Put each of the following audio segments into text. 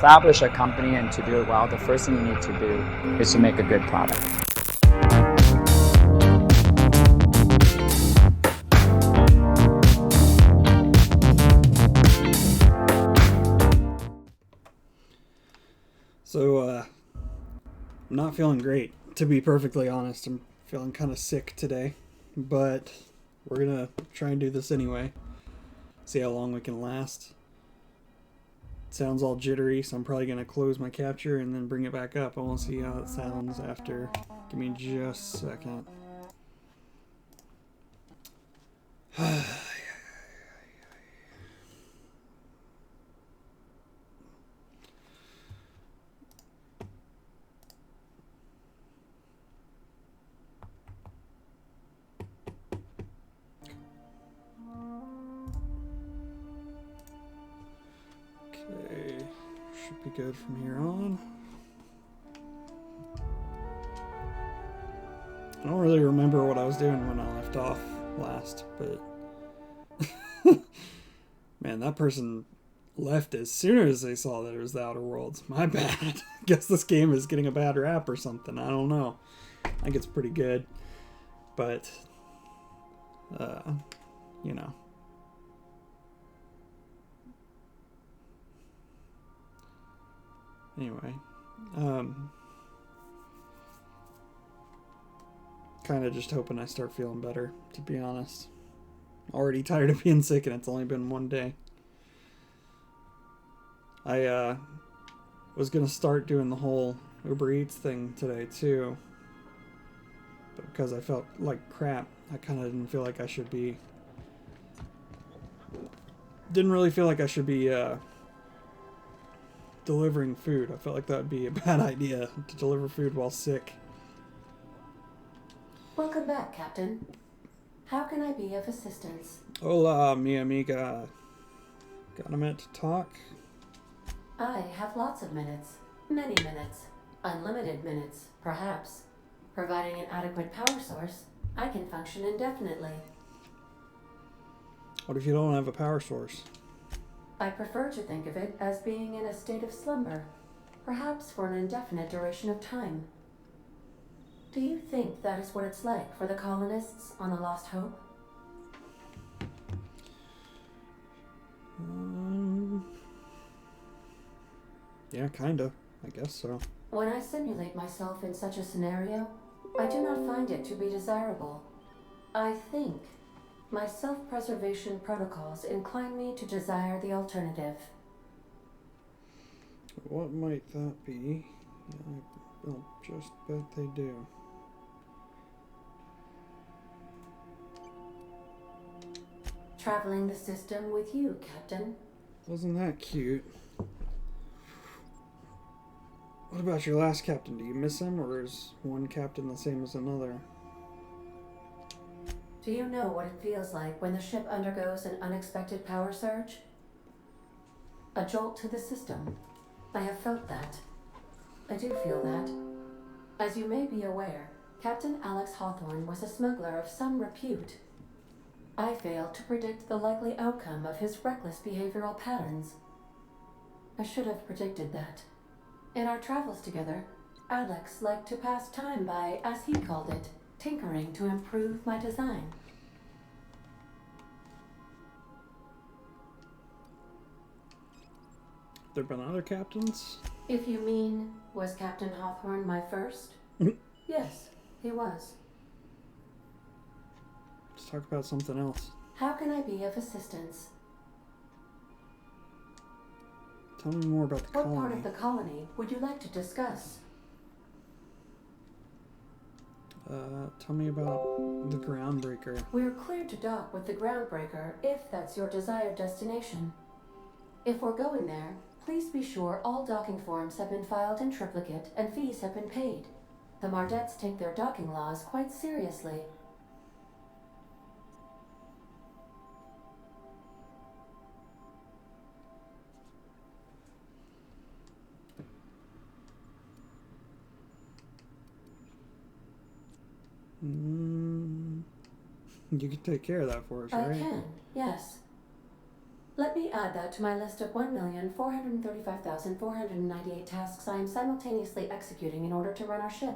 establish a company and to do it well, the first thing you need to do is to make a good product. So, I'm not feeling great, to be perfectly honest. I'm feeling kind of sick today, but we're gonna try and do this anyway. See how long we can last. It sounds all jittery, so I'm probably gonna close my capture and then bring it back up. I want to see how it sounds after. Give me just a second. Okay, should be good from here on. I don't really remember what I was doing when I left off last, but man, that person left as soon as they saw that it was the Outer Worlds. My bad. Guess this game is getting a bad rap or something. I don't know. I think it's pretty good, but you know. Anyway, kind of just hoping I start feeling better, to be honest. Already tired of being sick and it's only been one day. I was going to start doing the whole Uber Eats thing today too. But because I felt like crap, I kind of didn't feel like I should be... Didn't really feel like I should be delivering food. I felt like that would be a bad idea, to deliver food while sick. Welcome back, Captain. How can I be of assistance? Hola, mi amiga. Got a minute to talk? I have lots of minutes. Many minutes. Unlimited minutes, perhaps. Providing an adequate power source, I can function indefinitely. What if you don't have a power source? I prefer to think of it as being in a state of slumber, perhaps for an indefinite duration of time. Do you think that is what it's like for the colonists on the Lost Hope? Yeah, kinda. I guess so. When I simulate myself in such a scenario, I do not find it to be desirable. I think my self-preservation protocols incline me to desire the alternative. What might that be? I'll just bet they do. Traveling the system with you, Captain. Wasn't that cute? What about your last captain? Do you miss him, or is one captain the same as another? Do you know what it feels like when the ship undergoes an unexpected power surge? A jolt to the system. I have felt that. I do feel that. As you may be aware, Captain Alex Hawthorne was a smuggler of some repute. I failed to predict the likely outcome of his reckless behavioral patterns. I should have predicted that. In our travels together, Alex liked to pass time by, as he called it, tinkering to improve my design. There been other captains? If you mean, was Captain Hawthorne my first? Yes, he was. Let's talk about something else. How can I be of assistance? Tell me more about the What colony. part of the colony would you like to discuss? Tell me about the Groundbreaker. We're cleared to dock with the Groundbreaker if that's your desired destination. If we're going there, please be sure all docking forms have been filed in triplicate and fees have been paid. The Mardettes take their docking laws quite seriously. You can take care of that for us, I right? can, yes. Let me add that to my list of 1,435,498 tasks I am simultaneously executing in order to run our ship.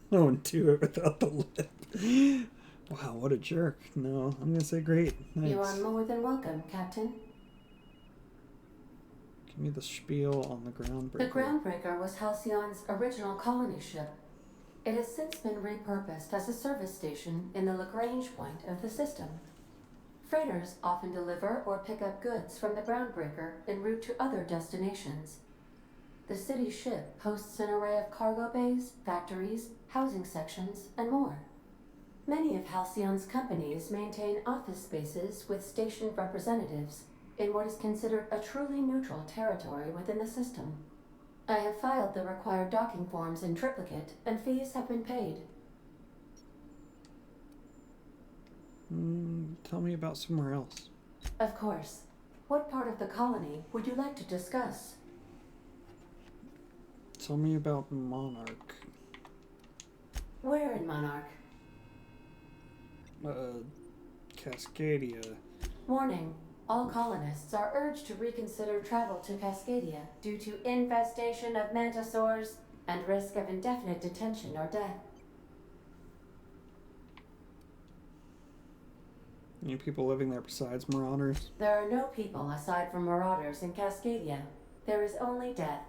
No one do it without the lip. Wow, what a jerk. No, I'm gonna say great. Thanks. You are more than welcome, Captain. Give me the spiel on the Groundbreaker. The Groundbreaker was Halcyon's original colony ship. It has since been repurposed as a service station in the Lagrange point of the system. Freighters often deliver or pick up goods from the Groundbreaker en route to other destinations. The city ship hosts an array of cargo bays, factories, housing sections, and more. Many of Halcyon's companies maintain office spaces with stationed representatives in what is considered a truly neutral territory within the system. I have filed the required docking forms in triplicate, and fees have been paid. Tell me about somewhere else. Of course. What part of the colony would you like to discuss? Tell me about Monarch. Where in Monarch? Cascadia. Warning. All colonists are urged to reconsider travel to Cascadia due to infestation of mantisaurs and risk of indefinite detention or death. Any people living there besides Marauders? There are no people aside from Marauders in Cascadia. There is only death.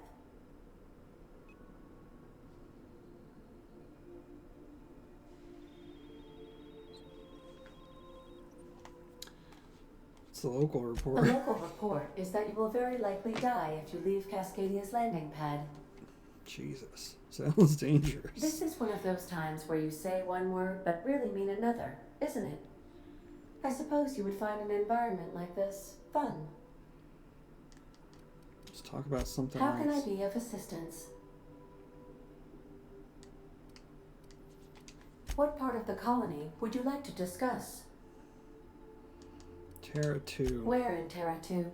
The local The report. local report is that you will very likely die if you leave Cascadia's landing pad. Jesus. Sounds dangerous. This is one of those times where you say one word but really mean another, isn't it? I suppose you would find an environment like this fun. Let's talk about something How can I else. be of assistance? What part of the colony would you like to discuss? Terra 2. Where in Terra 2?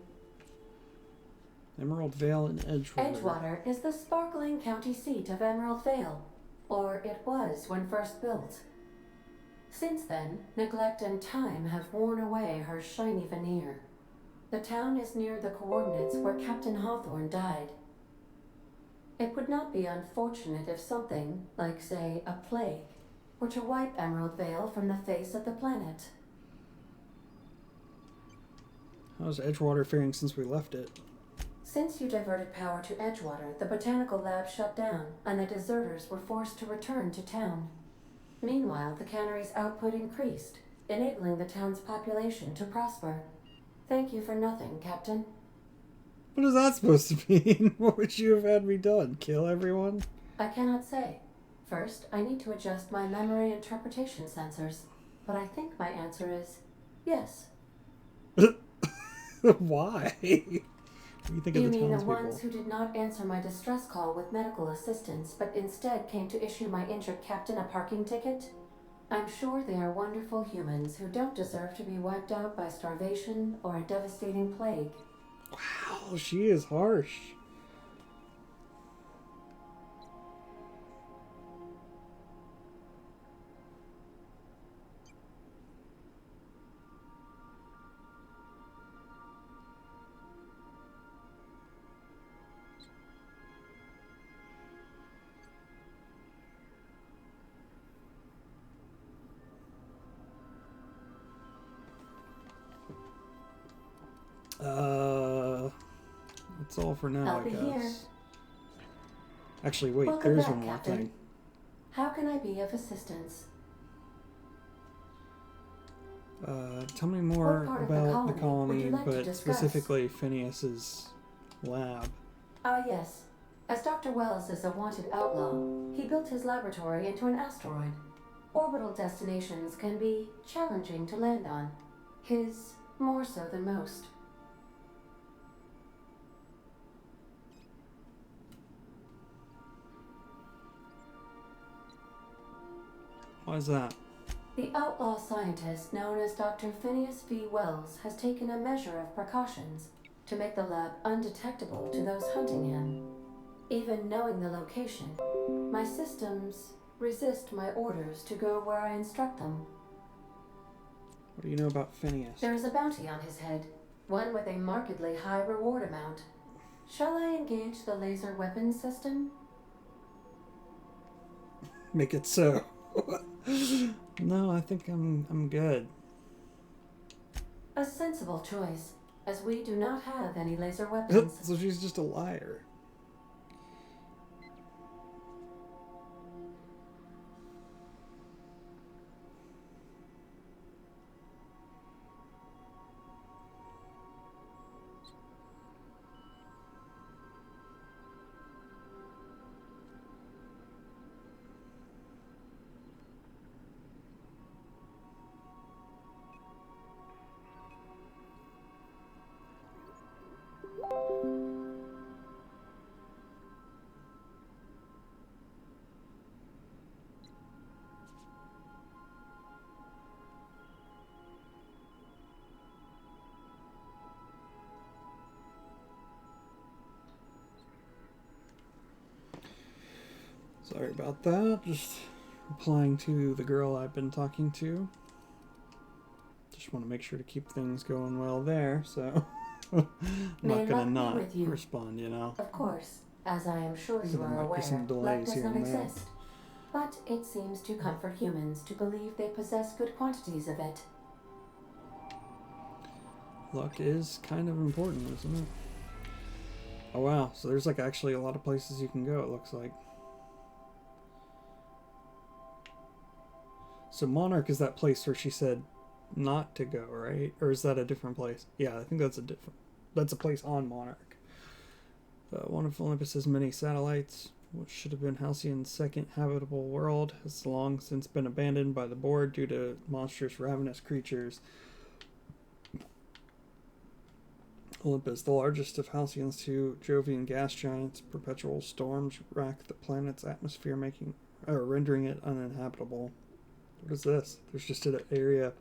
Emerald Vale and Edgewater. Edgewater is the sparkling county seat of Emerald Vale, or it was when first built. Since then, neglect and time have worn away her shiny veneer. The town is near the coordinates where Captain Hawthorne died. It would not be unfortunate if something, like say a plague, were to wipe Emerald Vale from the face of the planet. How's Edgewater faring since we left it? Since you diverted power to Edgewater, the botanical lab shut down, and the deserters were forced to return to town. Meanwhile, the cannery's output increased, enabling the town's population to prosper. Thank you for nothing, Captain. What is that supposed to mean? What would you have had me done? Kill everyone? I cannot say. First, I need to adjust my memory interpretation sensors, but I think my answer is yes. Why? What do you think You of the mean the townspeople? ones who did not answer my distress call with medical assistance, but instead came to issue my injured captain a parking ticket? I'm sure they are wonderful humans who don't deserve to be wiped out by starvation or a devastating plague. Wow, she is harsh. That's all for now, I'll I be guess. here. Actually, wait, Welcome there's back, one more Captain. thing. How can I be of assistance? Tell me more What part of the about the colony would you colony, like to but discuss? specifically Phineas's lab. Ah, yes. As Dr. Wells is a wanted outlaw, he built his laboratory into an asteroid. Orbital destinations can be challenging to land on. His more so than most. Why is that? The outlaw scientist known as Dr. Phineas V. Wells has taken a measure of precautions to make the lab undetectable to those hunting him. Even knowing the location, my systems resist my orders to go where I instruct them. What do you know about Phineas? There is a bounty on his head, one with a markedly high reward amount. Shall I engage the laser weapons system? Make it so. No, I think I'm good. A sensible choice, as we do not have any laser weapons. So she's just a liar. Sorry about that. Just replying to the girl I've been talking to. Just want to make sure to keep things going well there, so I'm not gonna not respond, you know. Of course, as I am sure So you there are might be aware, some luck delays does here not and there. exist. But it seems to comfort humans to believe they possess good quantities of it. Luck is kind of important, isn't it? Oh wow, so there's like actually a lot of places you can go, it looks like. So Monarch is that place where she said not to go, right? Or is that a different place? Yeah, I think that's a place on Monarch. One of Olympus's many satellites, which should have been Halcyon's second habitable world, has long since been abandoned by the board due to monstrous ravenous creatures. Olympus, the largest of Halcyon's two Jovian gas giants, perpetual storms rack the planet's atmosphere, rendering it uninhabitable. What is this? There's just an area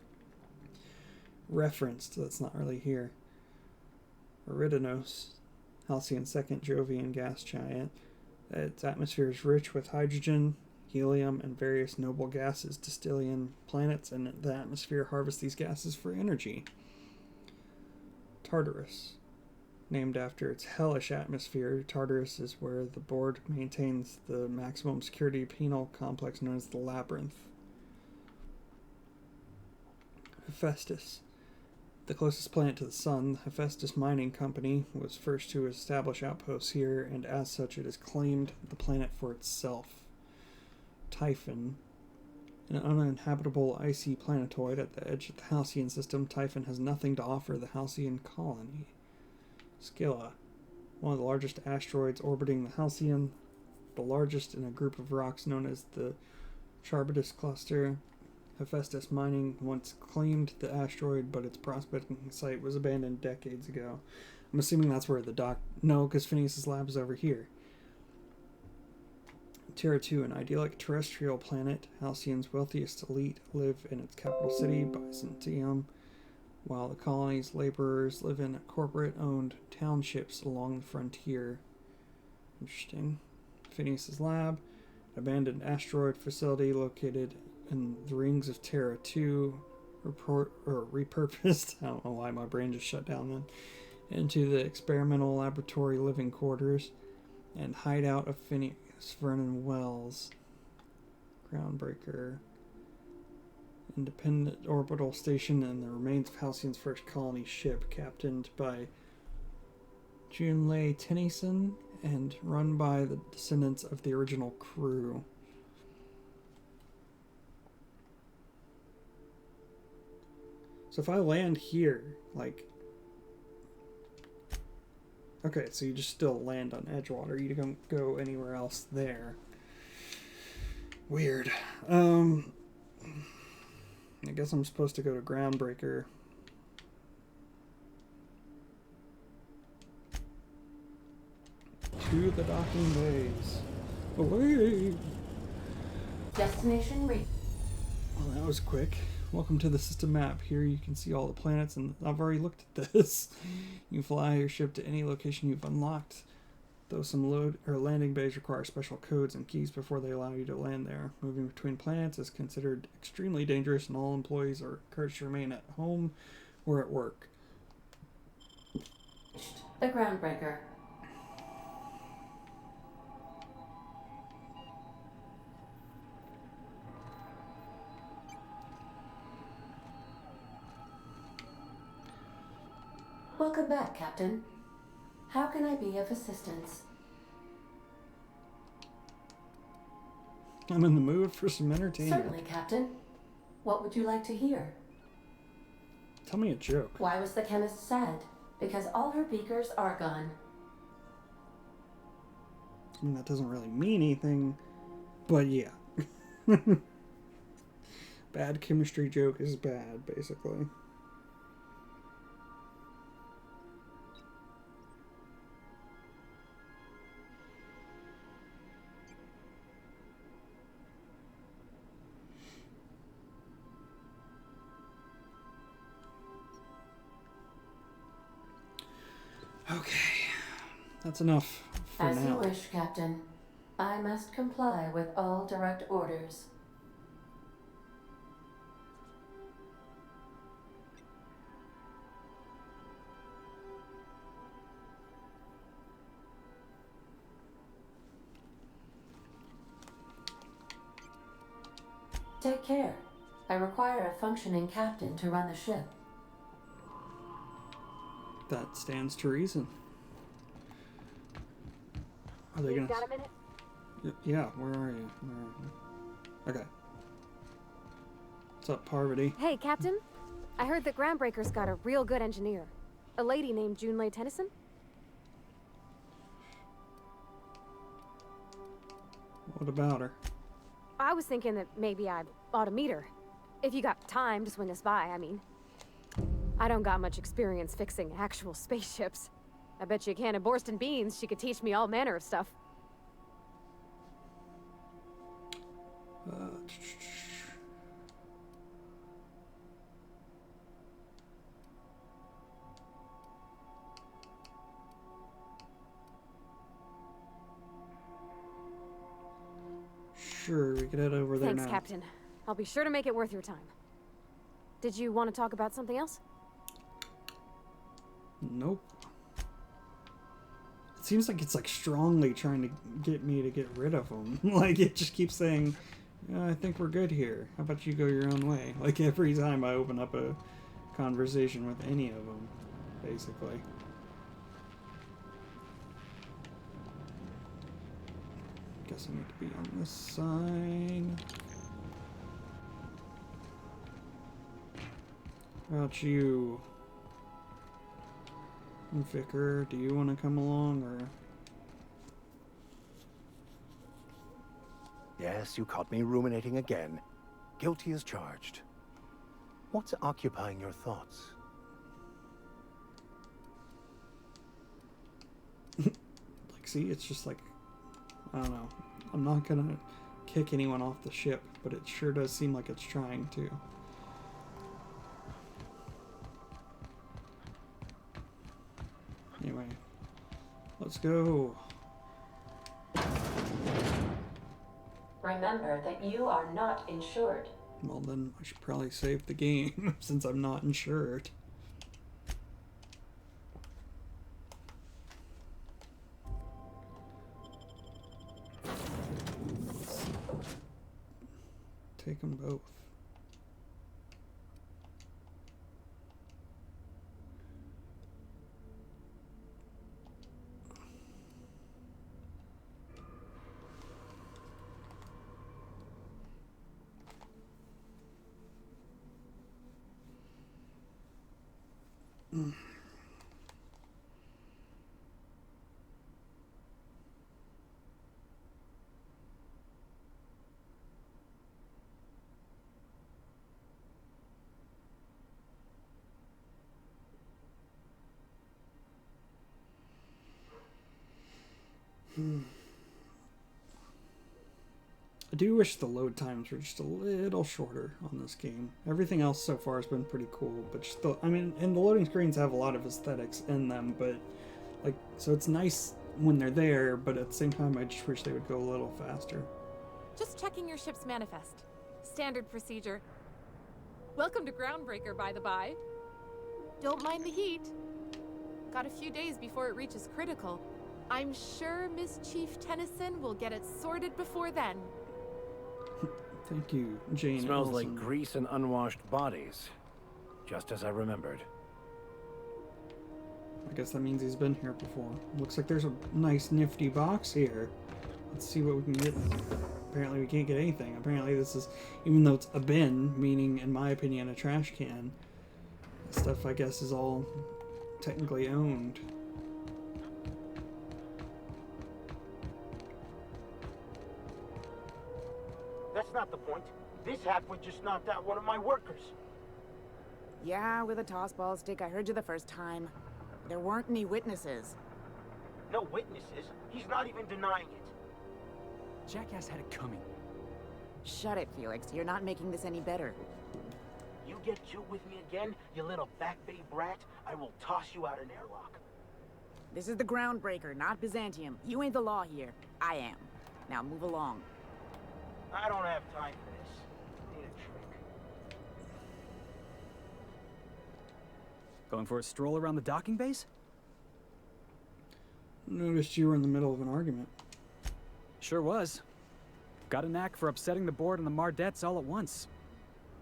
referenced that's not really here. Eridanos, Halcyon's second Jovian gas giant. Its atmosphere is rich with hydrogen, helium, and various noble gases. Dystalian planets and the atmosphere harvest these gases for energy. Tartarus. Named after its hellish atmosphere, Tartarus is where the board maintains the maximum security penal complex known as the Labyrinth. Hephaestus. The closest planet to the Sun, the Hephaestus Mining Company was first to establish outposts here, and as such it has claimed the planet for itself. Typhon. An uninhabitable icy planetoid at the edge of the Halcyon system, Typhon has nothing to offer the Halcyon colony. Scylla. One of the largest asteroids orbiting the Halcyon, the largest in a group of rocks known as the Charybdis Cluster. Hephaestus Mining once claimed the asteroid, but its prospecting site was abandoned decades ago. I'm assuming that's where No, because Phineas's lab is over here. Terra 2, an idyllic terrestrial planet. Halcyon's wealthiest elite live in its capital city, Byzantium, while the colony's laborers live in corporate-owned townships along the frontier. Interesting. Phineas's lab, an abandoned asteroid facility located in the rings of Terra 2, repurposed, I don't know why my brain just shut down then, into the experimental laboratory living quarters and hideout of Phineas Vernon Wells. Groundbreaker. Independent orbital station and the remains of Halcyon's first colony ship, captained by Junlei Tennyson and run by the descendants of the original crew. So if I land here, like... Okay, so you just still land on Edgewater. You don't go anywhere else there. Weird. I guess I'm supposed to go to Groundbreaker. To the docking bays. Away! Destination reached. Well, that was quick. Welcome to the system map. Here you can see all the planets, and I've already looked at this. You can fly your ship to any location you've unlocked. Though some load or landing bays require special codes and keys before they allow you to land there. Moving between planets is considered extremely dangerous, and all employees are encouraged to remain at home or at work. The Groundbreaker. Welcome back, Captain. How can I be of assistance? I'm in the mood for some entertainment. Certainly, Captain. What would you like to hear? Tell me a joke. Why was the chemist sad? Because all her beakers are gone. I mean, that doesn't really mean anything, but yeah. Bad chemistry joke is bad, basically. Okay, that's enough for As you now. wish, Captain. I must comply with all direct orders. Take care. I require a functioning captain to run the ship. That stands to reason. Are they You gonna? got a minute? Yeah, where are you? Where are you? Okay. What's up, Parvati? Hey, Captain. I heard that Groundbreaker's got a real good engineer. A lady named Junlei Tennyson? What about her? I was thinking that maybe I ought to meet her. If you got time to swing this by, I mean. I don't got much experience fixing actual spaceships. I bet you a can of Borston beans she could teach me all manner of stuff. Sure, we could head over there Thanks, now. Captain. I'll be sure to make it worth your time. Did you want to talk about something else? Nope. It seems like it's like strongly trying to get me to get rid of them. Like it just keeps saying, "Yeah, I think we're good here. How about you go your own way?" Like every time I open up a conversation with any of them, basically. Guess I need to be on this side. How about you? Vicar, do you want to come along, or? Yes, you caught me ruminating again. Guilty as charged. What's occupying your thoughts? Like, see, it's just like, I don't know. I'm not gonna kick anyone off the ship, but it sure does seem like it's trying to. Anyway, let's go. Remember that you are not insured. Well, then I should probably save the game since I'm not insured. Take them both. I do wish the load times were just a little shorter on this game. Everything else so far has been pretty cool, but just the, I mean, and the loading screens have a lot of aesthetics in them, but like, so it's nice when they're there, but at the same time, I just wish they would go a little faster. Just checking your ship's manifest. Standard procedure. Welcome to Groundbreaker, by the by. Don't mind the heat. Got a few days before it reaches critical. I'm sure Miss Chief Tennyson will get it sorted before then. Thank you, Jane. Smells Ellison. like grease and unwashed bodies. Just as I remembered. I guess that means he's been here before. Looks like there's a nice nifty box here. Let's see what we can get. Apparently we can't get anything. Apparently this is, even though it's a bin, meaning in my opinion a trash can, stuff I guess is all technically owned. That's not the point. This halfwit just knocked out one of my workers. Yeah, with a tossball stick. I heard you the first time. There weren't any witnesses. No witnesses. He's not even denying it. Jackass had it coming. Shut it, Felix. You're not making this any better. You get cute with me again, you little back bay brat, I will toss you out an airlock. This is the Groundbreaker, not Byzantium. You ain't the law here. I am. Now move along. I don't have time for this. Need a trick. Going for a stroll around the docking base? Noticed you were in the middle of an argument. Sure was. Got a knack for upsetting the board and the Mardettes all at once.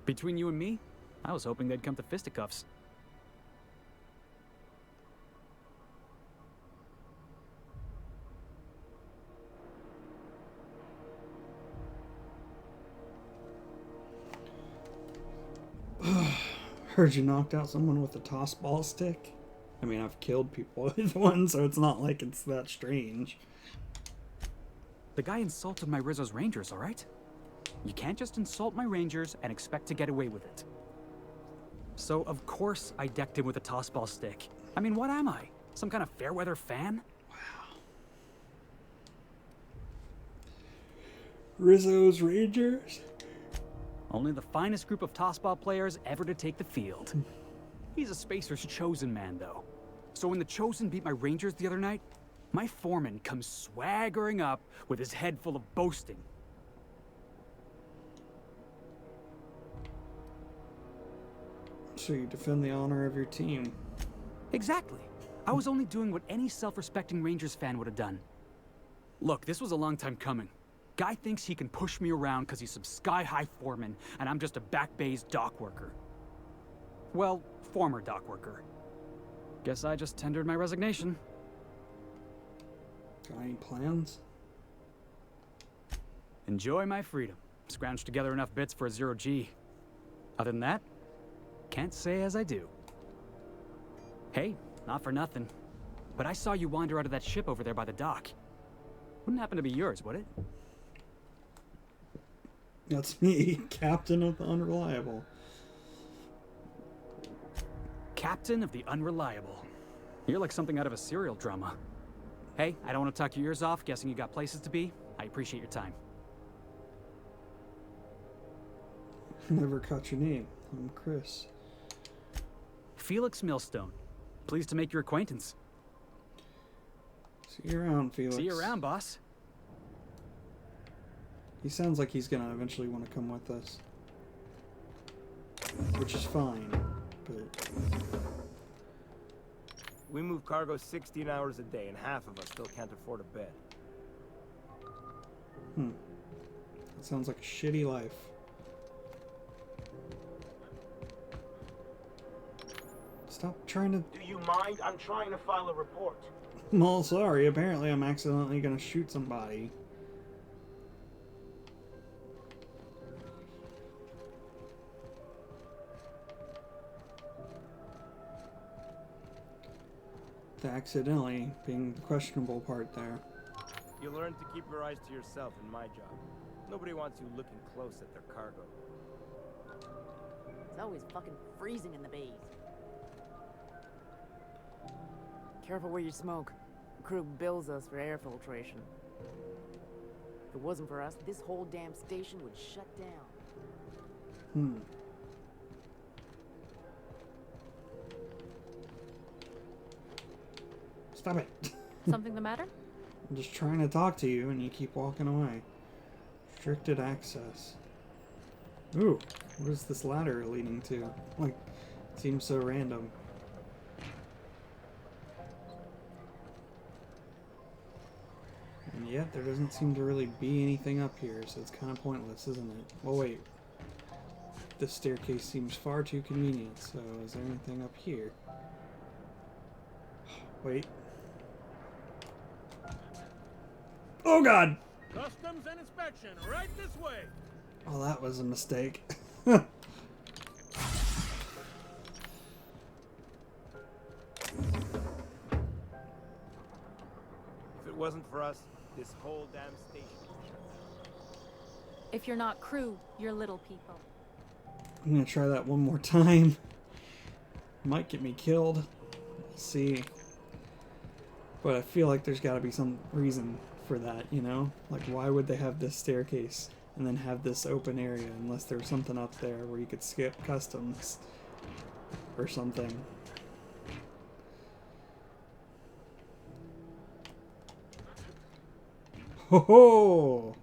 Between you and me, I was hoping they'd come to fisticuffs. Heard you knocked out someone with a tossball stick. I mean, I've killed people with one, so it's not like it's that strange. The guy insulted my Rizzo's Rangers, all right? You can't just insult my Rangers and expect to get away with it. So, of course, I decked him with a tossball stick. I mean, what am I? Some kind of fair-weather fan? Rizzo's Rangers? Only the finest group of tossball players ever to take the field. He's a Spacer's chosen man, though. So when the Chosen beat my Rangers the other night, my foreman comes swaggering up with his head full of boasting. So you defend the honor of your team. Exactly. I was only doing what any self-respecting Rangers fan would have done. Look, this was a long time coming. Guy thinks he can push me around because he's some sky-high foreman, and I'm just a back bay's dock worker. Well, former dock worker. Guess I just tendered my resignation. Got any plans? Enjoy my freedom. Scrounged together enough bits for a 0G. Other than that, can't say as I do. Hey, not for nothing, but I saw you wander out of that ship over there by the dock. Wouldn't happen to be yours, would it? That's me, Captain of the Unreliable. Captain of the Unreliable. You're like something out of a serial drama. Hey, I don't want to talk your ears off, guessing you got places to be. I appreciate your time. Never caught your name. I'm Chris. Felix Millstone. Pleased to make your acquaintance. See you around, Felix. See you around, boss. He sounds like he's gonna eventually want to come with us. Which is fine, but... We move cargo 16 hours a day, and half of us still can't afford a bed. That sounds like a shitty life. Stop trying to... Do you mind? I'm trying to file a report. Well, sorry. Apparently I'm accidentally gonna shoot somebody. The accidentally being the questionable part there. You learn to keep your eyes to yourself in my job. Nobody wants you looking close at their cargo. It's always fucking freezing in the bays. Careful where you smoke. The crew bills us for air filtration. If it wasn't for us, this whole damn station would shut down. Stop it. Something the matter? I'm just trying to talk to you and you keep walking away. Restricted access. Ooh, what is this ladder leading to? Like, it seems so random. And yet, there doesn't seem to really be anything up here, so it's kind of pointless, isn't it? Well, wait. This staircase seems far too convenient, so is there anything up here? Wait. Oh god! Customs and inspection, right this way. Oh, that was a mistake. If it wasn't for us, this whole damn station would be shut down. If you're not crew, you're little people. I'm gonna try that one more time. Might get me killed. We'll see. But I feel like there's gotta be some reason for that, you know? Like, why would they have this staircase and then have this open area unless there was something up there where you could skip customs or something? Ho ho!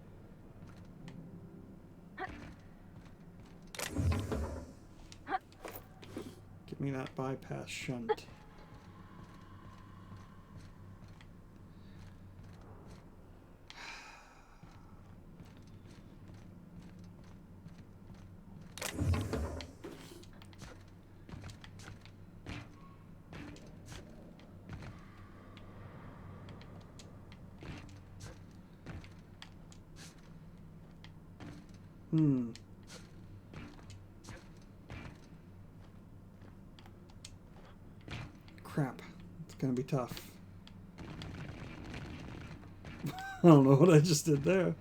Give me that bypass shunt. Crap. It's gonna be tough. I don't know what I just did there. It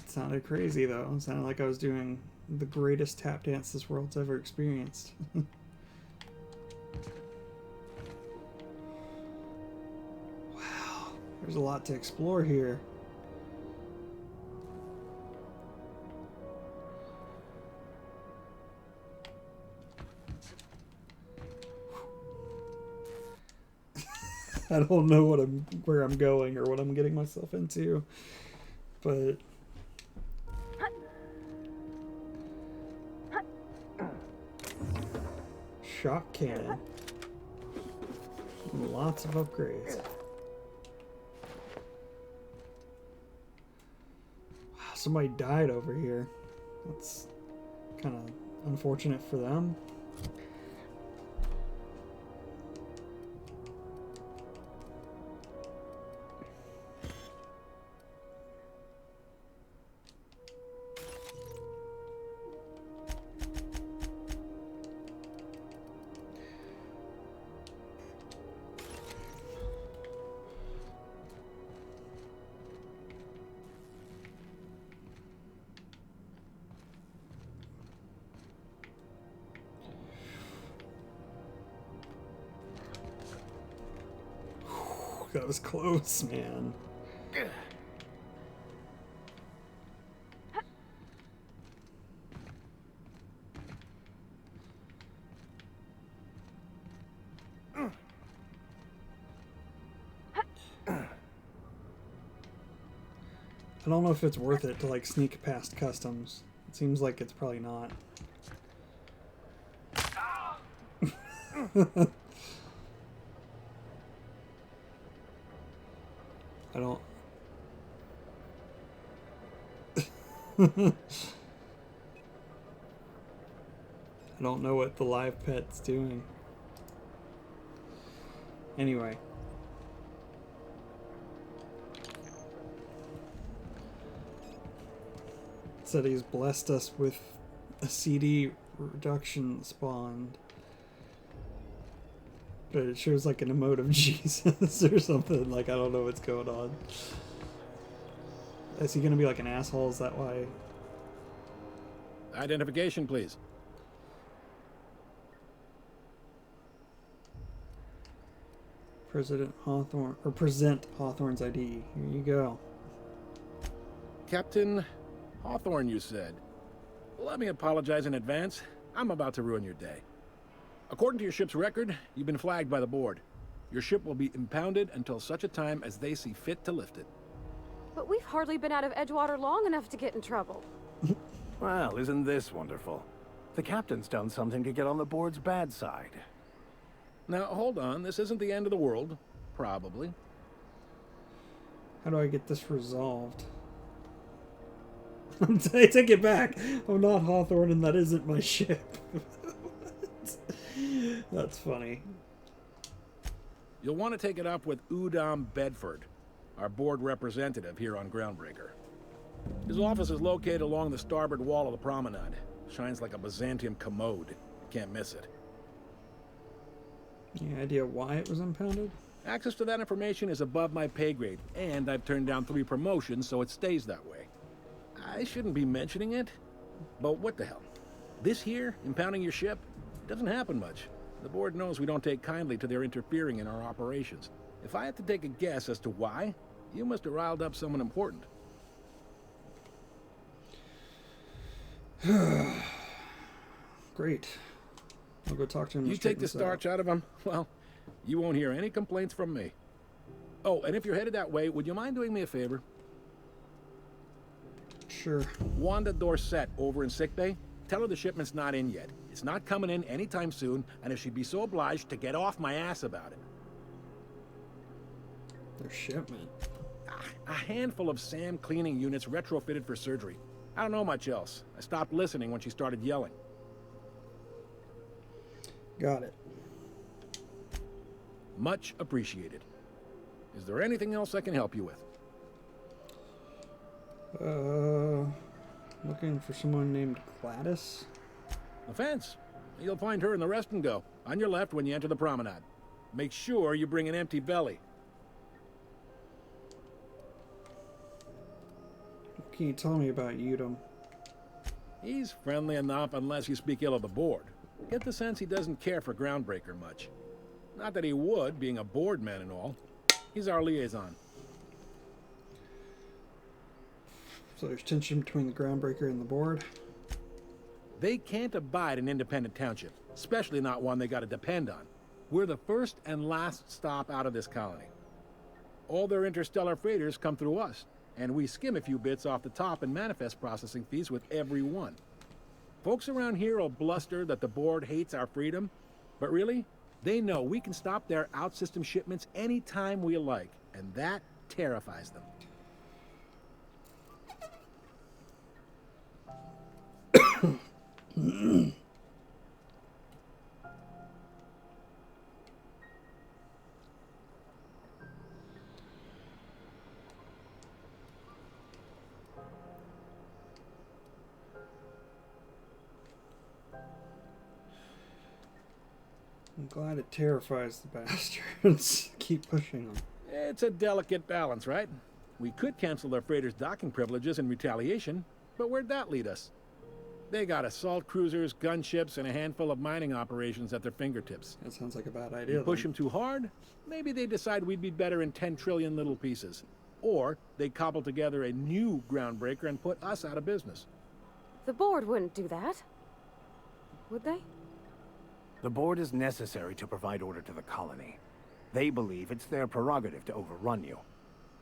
sounded crazy though. It sounded like I was doing the greatest tap dance this world's ever experienced. Wow. There's a lot to explore here. I don't know where I'm going or what I'm getting myself into, but shock cannon, lots of upgrades. Wow, somebody died over here. That's kind of unfortunate for them. That was close, man. I don't know if it's worth it to like sneak past customs. It seems like it's probably not. I don't... I don't know what the live pet's doing. Anyway. It said he's blessed us with a CD reduction spawned. But it shows like an emote of Jesus or something. Like, I don't know what's going on. Is he gonna be like an asshole? Is that why? Identification, please. President Hawthorne, or present Hawthorne's ID. Here you go. Captain Hawthorne, you said. Let me apologize in advance. I'm about to ruin your day. According to your ship's record, you've been flagged by the board. Your ship will be impounded until such a time as they see fit to lift it. But we've hardly been out of Edgewater long enough to get in trouble. Well, isn't this wonderful? The captain's done something to get on the board's bad side. Now, hold on. This isn't the end of the world. Probably. How do I get this resolved? I take it back. I'm not Hawthorne and that isn't my ship. That's funny. You'll want to take it up with Udom Bedford, our board representative here on Groundbreaker. His office is located along the starboard wall of the promenade. Shines like a Byzantium commode. Can't miss it. Any idea why it was impounded? Access to that information is above my pay grade, and I've turned down 3 promotions, so it stays that way. I shouldn't be mentioning it, but what the hell? This here, impounding your ship, doesn't happen much. The board knows we don't take kindly to their interfering in our operations. If I had to take a guess as to why, you must have riled up someone important. Great. I'll go talk to him. You take the starch out of him, well, you won't hear any complaints from me. Oh, and if you're headed that way, would you mind doing me a favor? Sure. Wanda Dorset over in sickbay, tell her the shipment's not in yet. It's not coming in anytime soon, and if she'd be so obliged to get off my ass about it. Their shipment? A handful of SAM cleaning units retrofitted for surgery. I don't know much else. I stopped listening when she started yelling. Got it. Much appreciated. Is there anything else I can help you with? Looking for someone named Gladys. The fence. You'll find her in the rest and go, on your left when you enter the promenade. Make sure you bring an empty belly. What can you tell me about Udom? He's friendly enough unless you speak ill of the board. Get the sense he doesn't care for Groundbreaker much. Not that he would, being a board man and all. He's our liaison. So there's tension between the Groundbreaker and the board? They can't abide an independent township, especially not one they gotta depend on. We're the first and last stop out of this colony. All their interstellar freighters come through us, and we skim a few bits off the top in manifest processing fees with every one. Folks around here will bluster that the board hates our freedom, but really, they know we can stop their out-system shipments anytime we like, and that terrifies them. I'm glad it terrifies the bastards. Keep pushing them. It's a delicate balance, right? We could cancel their freighters' docking privileges in retaliation, but where'd that lead us? They got assault cruisers, gunships, and a handful of mining operations at their fingertips. That sounds like a bad idea. You push them too hard, maybe they decide we'd be better in 10 trillion little pieces. Or they cobble together a new Groundbreaker and put us out of business. The board wouldn't do that. Would they? The board is necessary to provide order to the colony. They believe it's their prerogative to overrun you.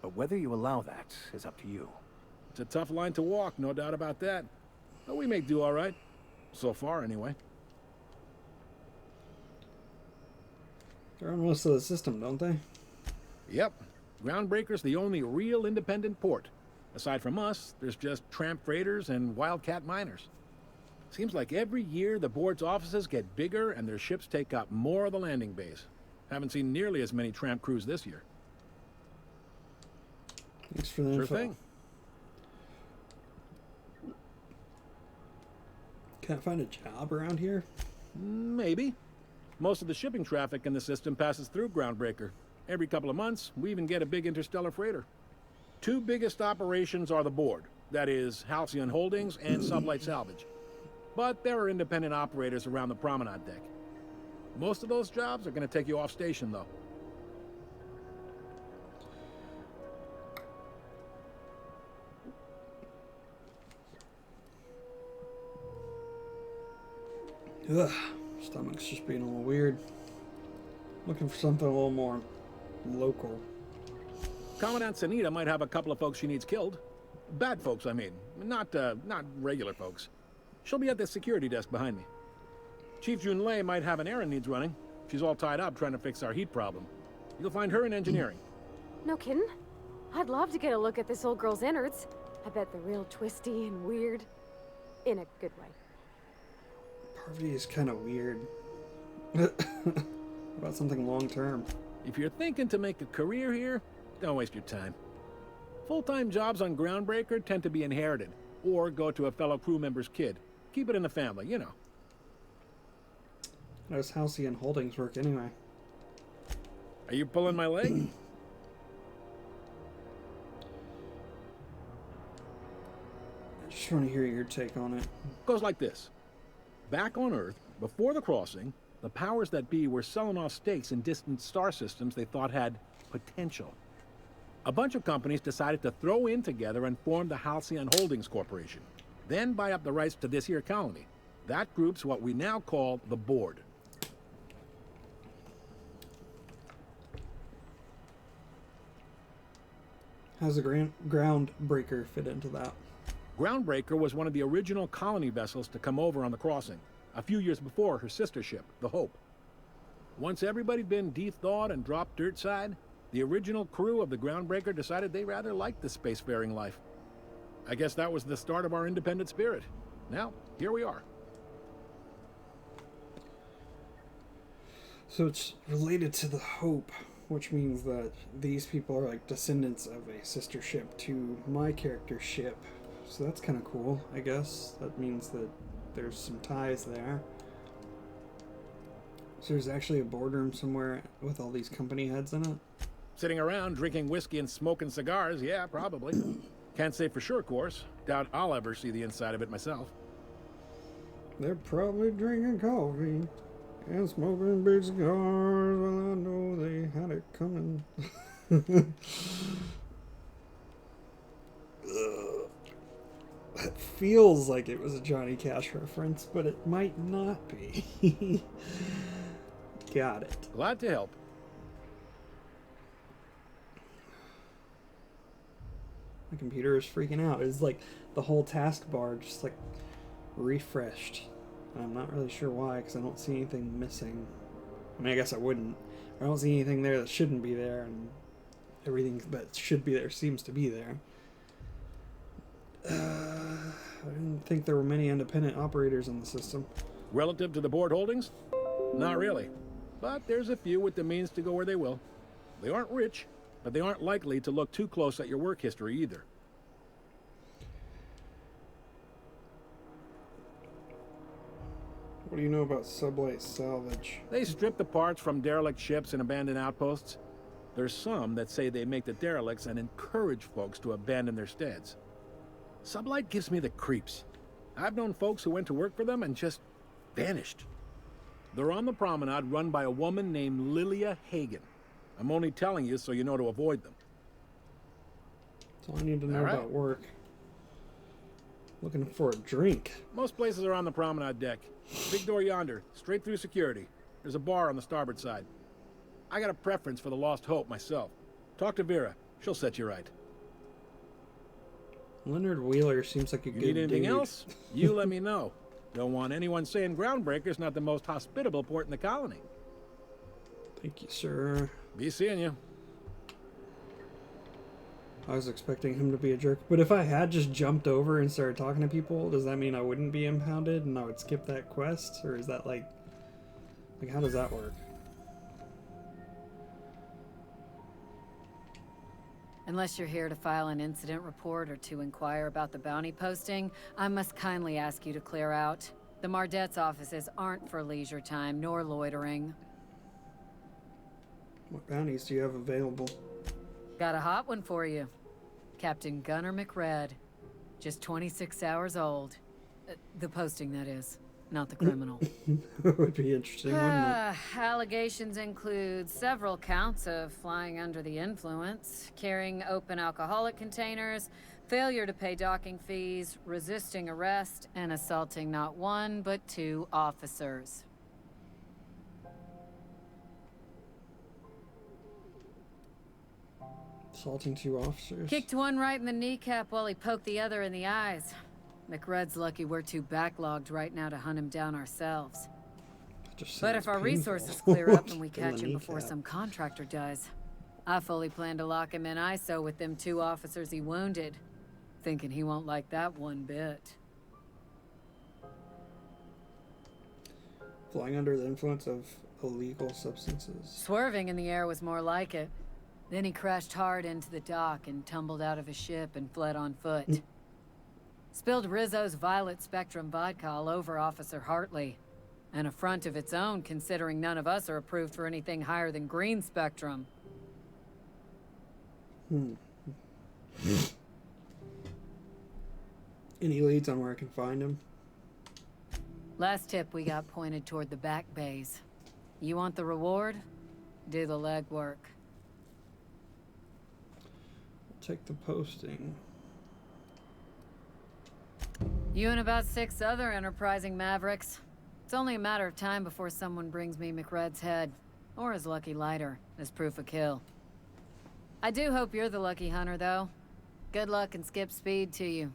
But whether you allow that is up to you. It's a tough line to walk, no doubt about that. But we make do all right. So far, anyway. They're on most of the system, don't they? Yep. Groundbreaker's the only real independent port. Aside from us, there's just tramp freighters and wildcat miners. Seems like every year the board's offices get bigger and their ships take up more of the landing base. Haven't seen nearly as many tramp crews this year. Thanks for the Sure info. thing. Can I find a job around here? Maybe. Most of the shipping traffic in the system passes through Groundbreaker. Every couple of months, we even get a big interstellar freighter. 2 biggest operations are the board. That is, Halcyon Holdings and Sublight Salvage. But there are independent operators around the promenade deck. Most of those jobs are going to take you off station, though. Ugh, stomach's just being a little weird. Looking for something a little more local. Commandant Sanita might have a couple of folks she needs killed. Bad folks, I mean. Not regular folks. She'll be at the security desk behind me. Chief Junlei might have an errand needs running. She's all tied up trying to fix our heat problem. You'll find her in engineering. No kidding? I'd love to get a look at this old girl's innards. I bet they're real twisty and weird. In a good way. Parvati is kind of weird. About something long term. If you're thinking to make a career here, don't waste your time. Full-time jobs on Groundbreaker tend to be inherited, or go to a fellow crew member's kid. Keep it in the family, you know. How does Halcyon Holdings work anyway? Are you pulling my leg? I just want to hear your take on it. Goes like this. Back on Earth, before the crossing, the powers that be were selling off stakes in distant star systems they thought had potential. A bunch of companies decided to throw in together and form the Halcyon Holdings Corporation, then buy up the rights to this here colony. That group's what we now call the Board. How's the Groundbreaker fit into that? Groundbreaker was one of the original colony vessels to come over on the crossing, a few years before her sister ship, the Hope. Once everybody'd been de-thawed and dropped dirt side, the original crew of the Groundbreaker decided they rather liked the spacefaring life. I guess that was the start of our independent spirit. Now, here we are. So it's related to the Hope, which means that these people are like descendants of a sister ship to my character's ship. So that's kind of cool, I guess. That means that there's some ties there. So there's actually a boardroom somewhere with all these company heads in it? Sitting around drinking whiskey and smoking cigars, yeah, probably. Can't say for sure, of course. Doubt I'll ever see the inside of it myself. They're probably drinking coffee and smoking big cigars. Well, I know they had it coming. That feels like it was a Johnny Cash reference, but it might not be. Got it. Glad to help. My computer is freaking out. It's like the whole taskbar just like refreshed. And I'm not really sure why, because I don't see anything missing. I mean, I guess I wouldn't. I don't see anything there that shouldn't be there, and everything that should be there seems to be there. I didn't think there were many independent operators in the system. Relative to the Board holdings? Not really. But there's a few with the means to go where they will. They aren't rich, but they aren't likely to look too close at your work history either. What do you know about Sublight Salvage? They strip the parts from derelict ships and abandoned outposts. There's some that say they make the derelicts and encourage folks to abandon their steads. Sublight gives me the creeps. I've known folks who went to work for them and just vanished. They're on the promenade run by a woman named Lilia Hagen. I'm only telling you so you know to avoid them. That's all I need to know about work. Looking for a drink. Most places are on the promenade deck. Big door yonder, straight through security. There's a bar on the starboard side. I got a preference for the Lost Hope myself. Talk to Vera. She'll set you right. Leonard Wheeler seems like a good dude. Need anything else? You let me know. Don't want anyone saying Groundbreaker's not the most hospitable port in the colony. Thank you, sir. Be seeing you. I was expecting him to be a jerk, but if I had just jumped over and started talking to people, does that mean I wouldn't be impounded and I would skip that quest? Or is that like how does that work? Unless you're here to file an incident report or to inquire about the bounty posting, I must kindly ask you to clear out. The Mardet's offices aren't for leisure time nor loitering. What bounties do you have available? Got a hot one for you. Captain Gunnar McRed. Just 26 hours old. The posting, that is. Not the criminal. That would be interesting, wouldn't it? Allegations include several counts of flying under the influence, carrying open alcoholic containers, failure to pay docking fees, resisting arrest, and assaulting not one but 2 officers. Assaulting 2 officers. Kicked one right in the kneecap while he poked the other in the eyes. McRed's lucky we're too backlogged right now to hunt him down ourselves. But if our resources clear up and we catch him before some contractor does, I fully plan to lock him in ISO with them 2 officers he wounded. Thinking he won't like that one bit. Flying under the influence of illegal substances. Swerving in the air was more like it. Then he crashed hard into the dock and tumbled out of his ship and fled on foot. Spilled Rizzo's Violet Spectrum vodka all over Officer Hartley. An affront of its own, considering none of us are approved for anything higher than green spectrum. Any leads on where I can find him? Last tip we got pointed toward the back bays. You want the reward? Do the legwork. Check the posting. You and about 6 other enterprising mavericks. It's only a matter of time before someone brings me McRed's head, or his lucky lighter, as proof of kill. I do hope you're the lucky hunter, though. Good luck and skip speed to you.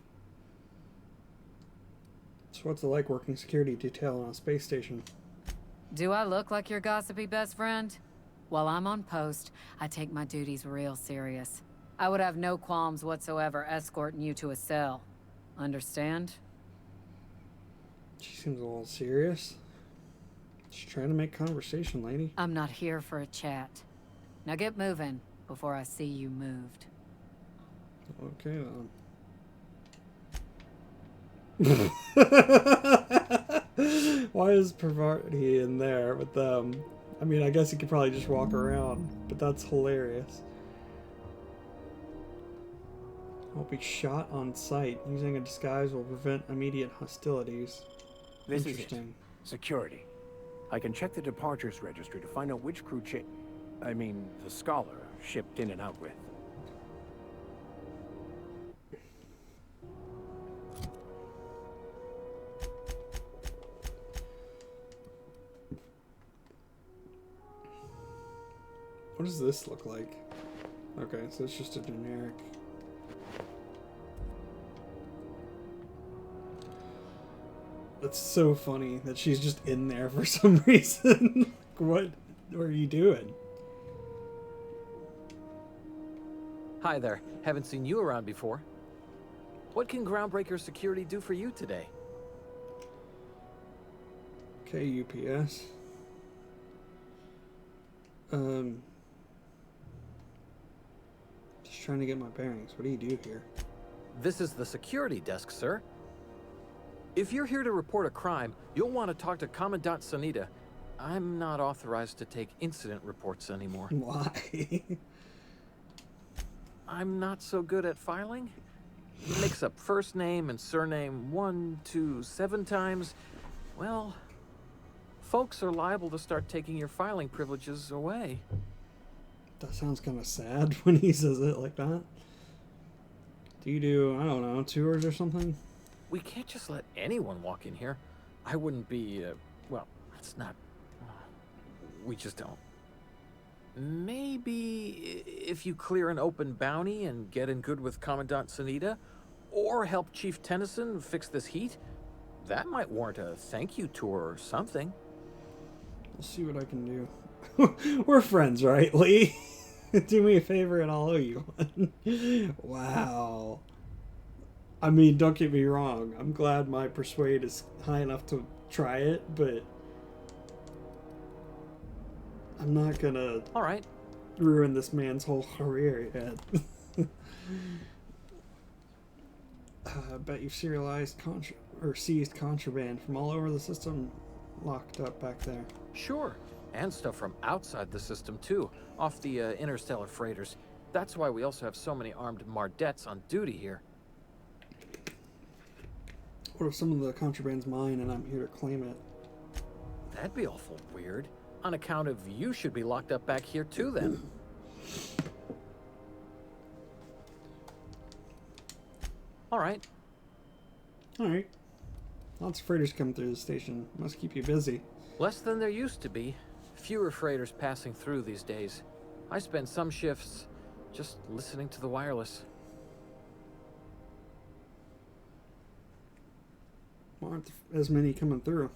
So what's it like working security detail on a space station? Do I look like your gossipy best friend? While I'm on post, I take my duties real serious. I would have no qualms whatsoever escorting you to a cell. Understand? She seems a little serious. She's trying to make conversation, lady. I'm not here for a chat. Now get moving before I see you moved. Okay, then. Why is Parvati in there with them? I mean, I guess he could probably just walk around, but that's hilarious. Will be shot on sight. Using a disguise will prevent immediate hostilities. This is it. Interesting. Security. I can check the departures registry to find out which crew the Scholar shipped in and out with. What does this look like? Okay, so it's just a generic. That's so funny that she's just in there for some reason. What are you doing? Hi there. Haven't seen you around before. What can Groundbreaker Security do for you today? Okay, UPS. Just trying to get my bearings. What do you do here? This is the security desk, sir. If you're here to report a crime, you'll want to talk to Commandant Sanita. I'm not authorized to take incident reports anymore. Why? I'm not so good at filing. You mix up first name and surname 1, 2, 7 times. Well, folks are liable to start taking your filing privileges away. That sounds kind of sad when he says it like that. Do you do, I don't know, tours or something? We can't just let anyone walk in here. I wouldn't be, well, it's not... we just don't. Maybe if you clear an open bounty and get in good with Commandant Sanita, or help Chief Tennyson fix this heat, that might warrant a thank you tour or something. I'll see what I can do. We're friends, right, Lee? Do me a favor and I'll owe you one. Wow. I mean, don't get me wrong. I'm glad my persuade is high enough to try it, but I'm not gonna all right. ruin this man's whole career yet. I bet you've serialized seized contraband from all over the system locked up back there. Sure. And stuff from outside the system, too. Off the interstellar freighters. That's why we also have so many armed Mardettes on duty here. What if some of the contraband's mine and I'm here to claim it? That'd be awful weird. On account of you should be locked up back here, too, then. All right. All right. Lots of freighters come through the station. Must keep you busy. Less than there used to be. Fewer freighters passing through these days. I spend some shifts Just listening to the wireless. Aren't as many coming through.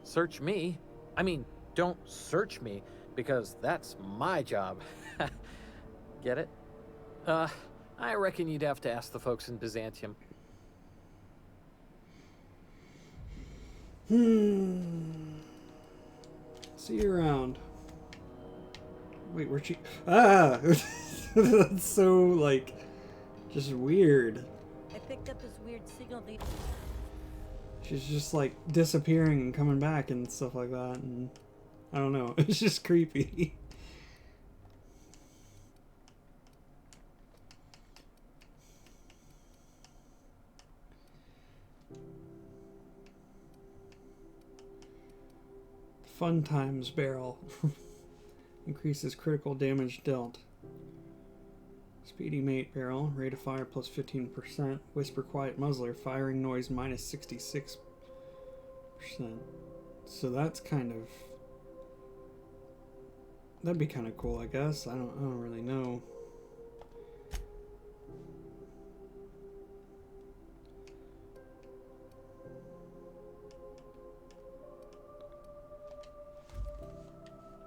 Search me? I mean, don't search me, because that's my job. Get it? I reckon you'd have to ask the folks in Byzantium. See you around. Wait, where'd she... Ah! That's so, like, just weird. I picked up this weird signal. She's just, like, disappearing and coming back and stuff like that, and... I don't know. It's just creepy. Fun Times barrel. Increases critical damage dealt. Speedy Mate barrel. Rate of fire plus 15%. Whisper Quiet Muzzler. Firing noise minus 66%. So that's kind of... That'd be kind of cool, I guess. I don't really know.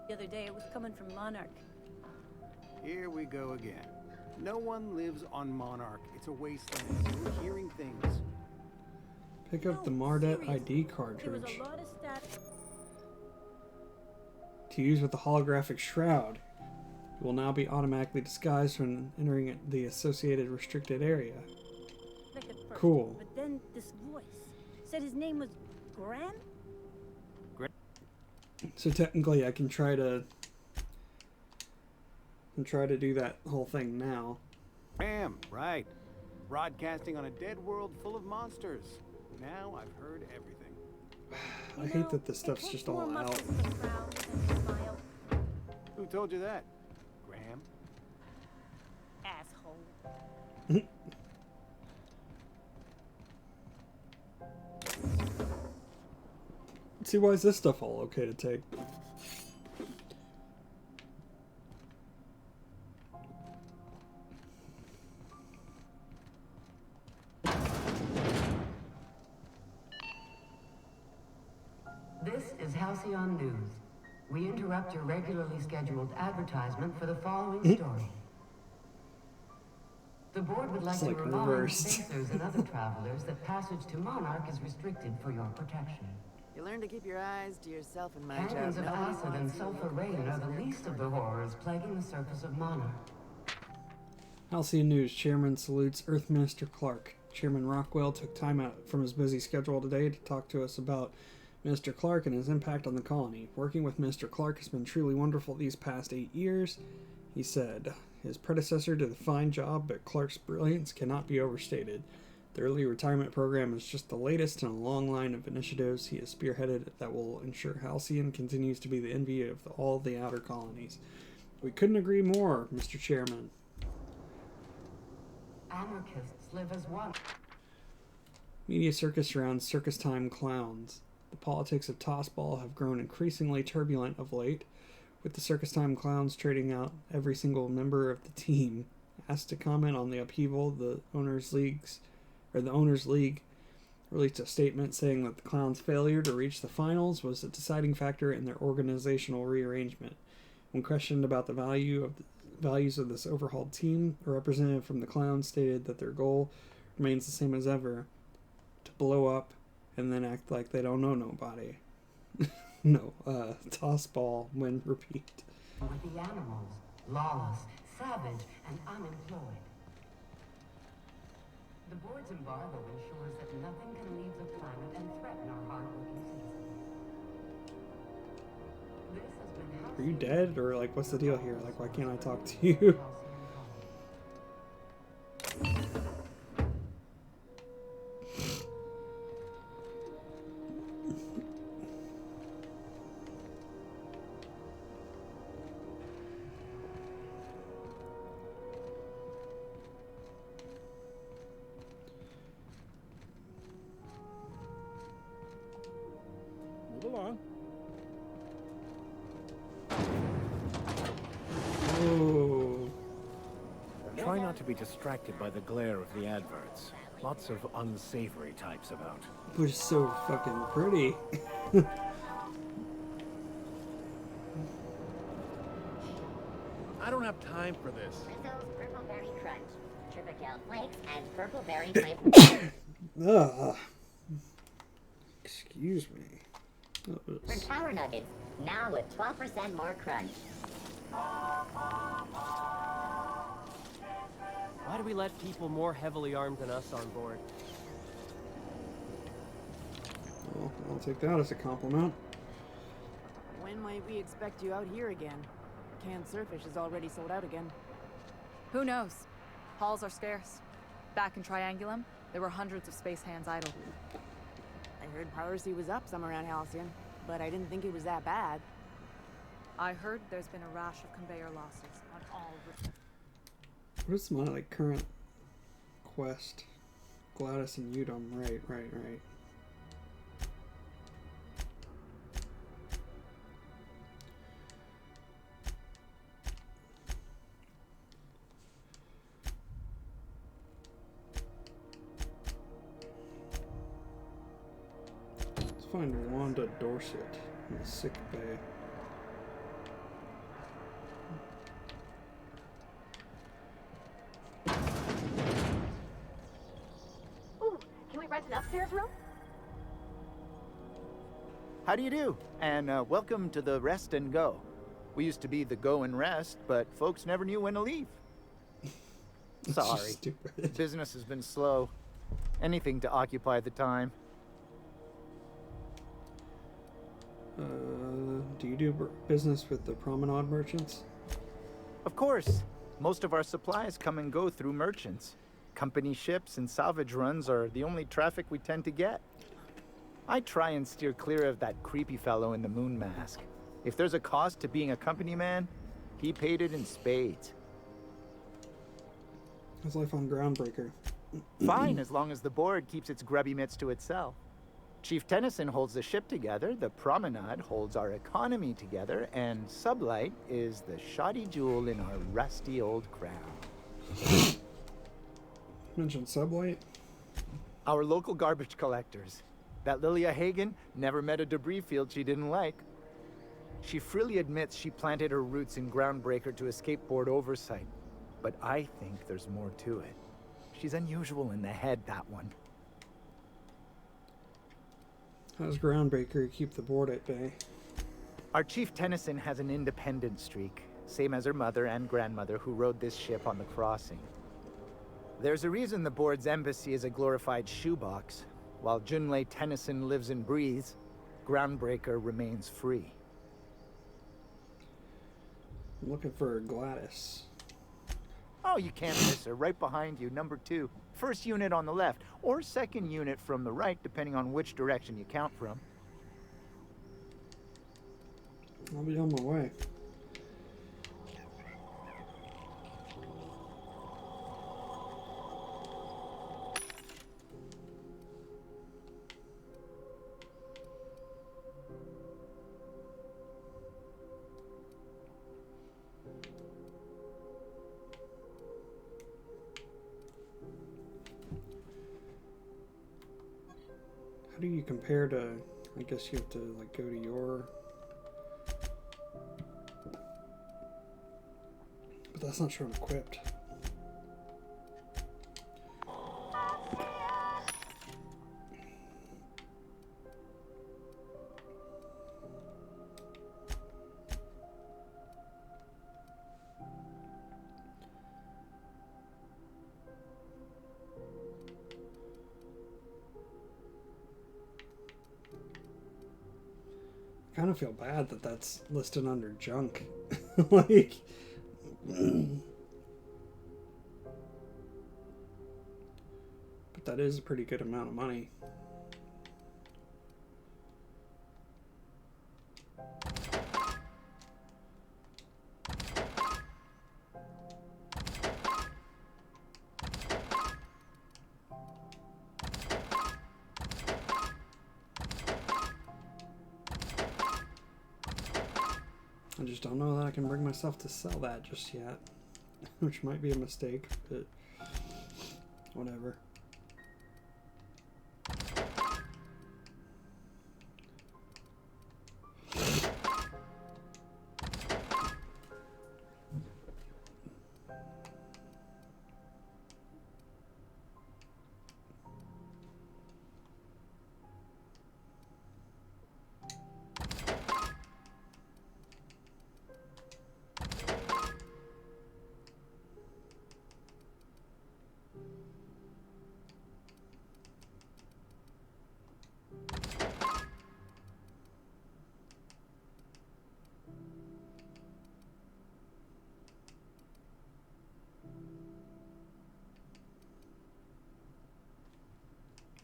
The other day, it was coming from Monarch. Here we go again. No one lives on Monarch. It's a wasteland. We're hearing things. Pick up the Mardet ID cartridge. There was a lot of stats. To use with the holographic shroud. You will now be automatically disguised when entering the associated restricted area. Like at first, Cool. But then this voice said his name was Graham? So technically I can try to do that whole thing now. Graham, right. Broadcasting on a dead world full of monsters. Now I've heard everything. I hate that this stuff's just all out. Who told you that? Graham? Asshole. See, why is this stuff all okay to take? This is Halcyon News. We interrupt your regularly scheduled advertisement for the following story. The board would like to remind spacers and other travelers that passage to Monarch is restricted for your protection. You learn to keep your eyes to yourself in my job. Canyons of Nobody acid and wants you sulfur rain are the least of the horrors plaguing the surface of Monarch. Halcyon News Chairman salutes Earth Minister Clark. Chairman Rockwell took time out from his busy schedule today to talk to us about Mr. Clark and his impact on the colony. Working with Mr. Clark has been truly wonderful these past 8 years, he said. His predecessor did a fine job, but Clark's brilliance cannot be overstated. The early retirement program is just the latest in a long line of initiatives he has spearheaded that will ensure Halcyon continues to be the envy of all the outer colonies. We couldn't agree more, Mr. Chairman. Anarchists live as one. Media circus surrounds circus time clowns. The politics of Tossball have grown increasingly turbulent of late, with the circus time clowns trading out every single member of the team. Asked to comment on the upheaval, the Owners League released a statement saying that the clowns' failure to reach the finals was a deciding factor in their organizational rearrangement. When questioned about the values of this overhauled team, a representative from the clowns stated that their goal remains the same as ever: to blow up and then act like they don't know nobody. No, toss ball, win, repeat. With the animals, lawless, savage, and unemployed. The board's embargo ensures that nothing can leave the planet and threaten our hardworking citizens. This has been Are you dead? Or, like, what's the deal here? Like, why can't I talk to you? Move along. Oh. Try not to be distracted by the glare of the adverts. Lots of unsavory types about. Which is so fucking pretty. I don't have time for this. Rizzo's Purple Berry Crunch, Tripical Flakes, and Purple Berry Flavor. Ugh. Excuse me. For Tower Nuggets, now with 12% more crunch. Why do we let people more heavily armed than us on board? Well, I'll take that as a compliment. When might we expect you out here again? Canned surfish is already sold out again. Who knows? Halls are scarce. Back in Triangulum, there were hundreds of space hands idle. I heard piracy was up some around Halcyon, but I didn't think it was that bad. I heard there's been a rash of conveyor losses on all... What is my, like, current quest? Gladys and Udom. Right. Let's find Wanda Dorset in the sick bay. Ooh, can we rent an upstairs room? How do you do? And welcome to the Rest and Go. We used to be the Go and Rest, but folks never knew when to leave. Sorry. Business has been slow. Anything to occupy the time. Do you do business with the Promenade merchants? Of course. Most of our supplies come and go through merchants. Company ships and salvage runs are the only traffic we tend to get. I try and steer clear of that creepy fellow in the moon mask. If there's a cost to being a company man, he paid it in spades. How's life on Groundbreaker? Fine, as long as the board keeps its grubby mitts to itself. Chief Tennyson holds the ship together, the Promenade holds our economy together, and Sublight is the shoddy jewel in our rusty old crown. Mentioned Sublight? Our local garbage collectors. That Lilia Hagen never met a debris field she didn't like. She freely admits she planted her roots in Groundbreaker to escape board oversight. But I think there's more to it. She's unusual in the head, that one. How does Groundbreaker keep the board at bay? Our Chief Tennyson has an independent streak, same as her mother and grandmother who rode this ship on the crossing. There's a reason the board's embassy is a glorified shoebox. While Junlei Tennyson lives and breathes, Groundbreaker remains free. I'm looking for Gladys. Oh, you can't miss her. Right behind you, number 2. First unit on the left, or second unit from the right, depending on which direction you count from. I'll be on my way. How do you compare to, I guess you have to like go to your, but that's not showing equipped. I kind of feel bad that that's listed under junk. Like, but that is a pretty good amount of money. I just don't know that I can bring myself to sell that just yet. which might be a mistake, but whatever.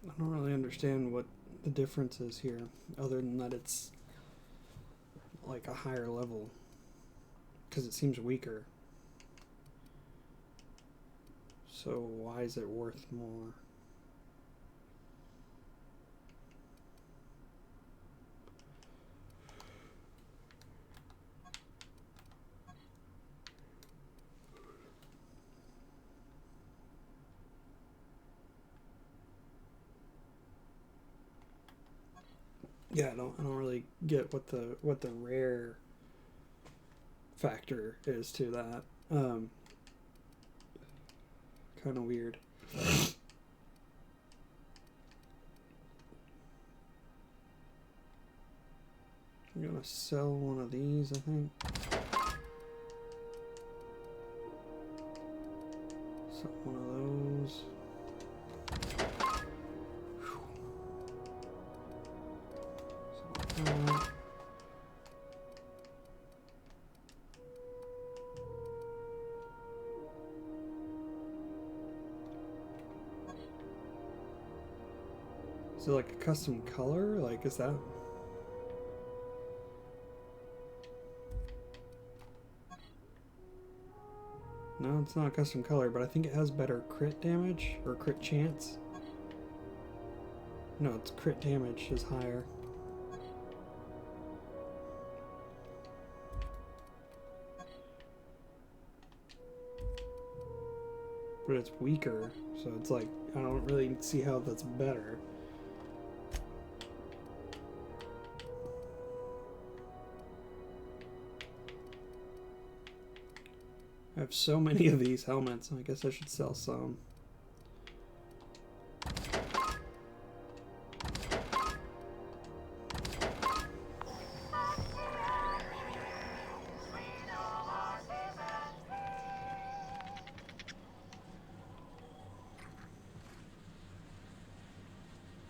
I don't really understand what the difference is here, other than that it's like a higher level, because it seems weaker. So why is it worth more? Yeah, I don't really get what the rare factor is to that. Kind of weird. I'm gonna sell one of these, I think. Sell one of those. Is it like a custom color? Like, is that... No, it's not a custom color, but I think it has better crit damage, or crit chance. No, its crit damage is higher. But it's weaker, so it's like, I don't really see how that's better. I have so many of these helmets, I guess I should sell some.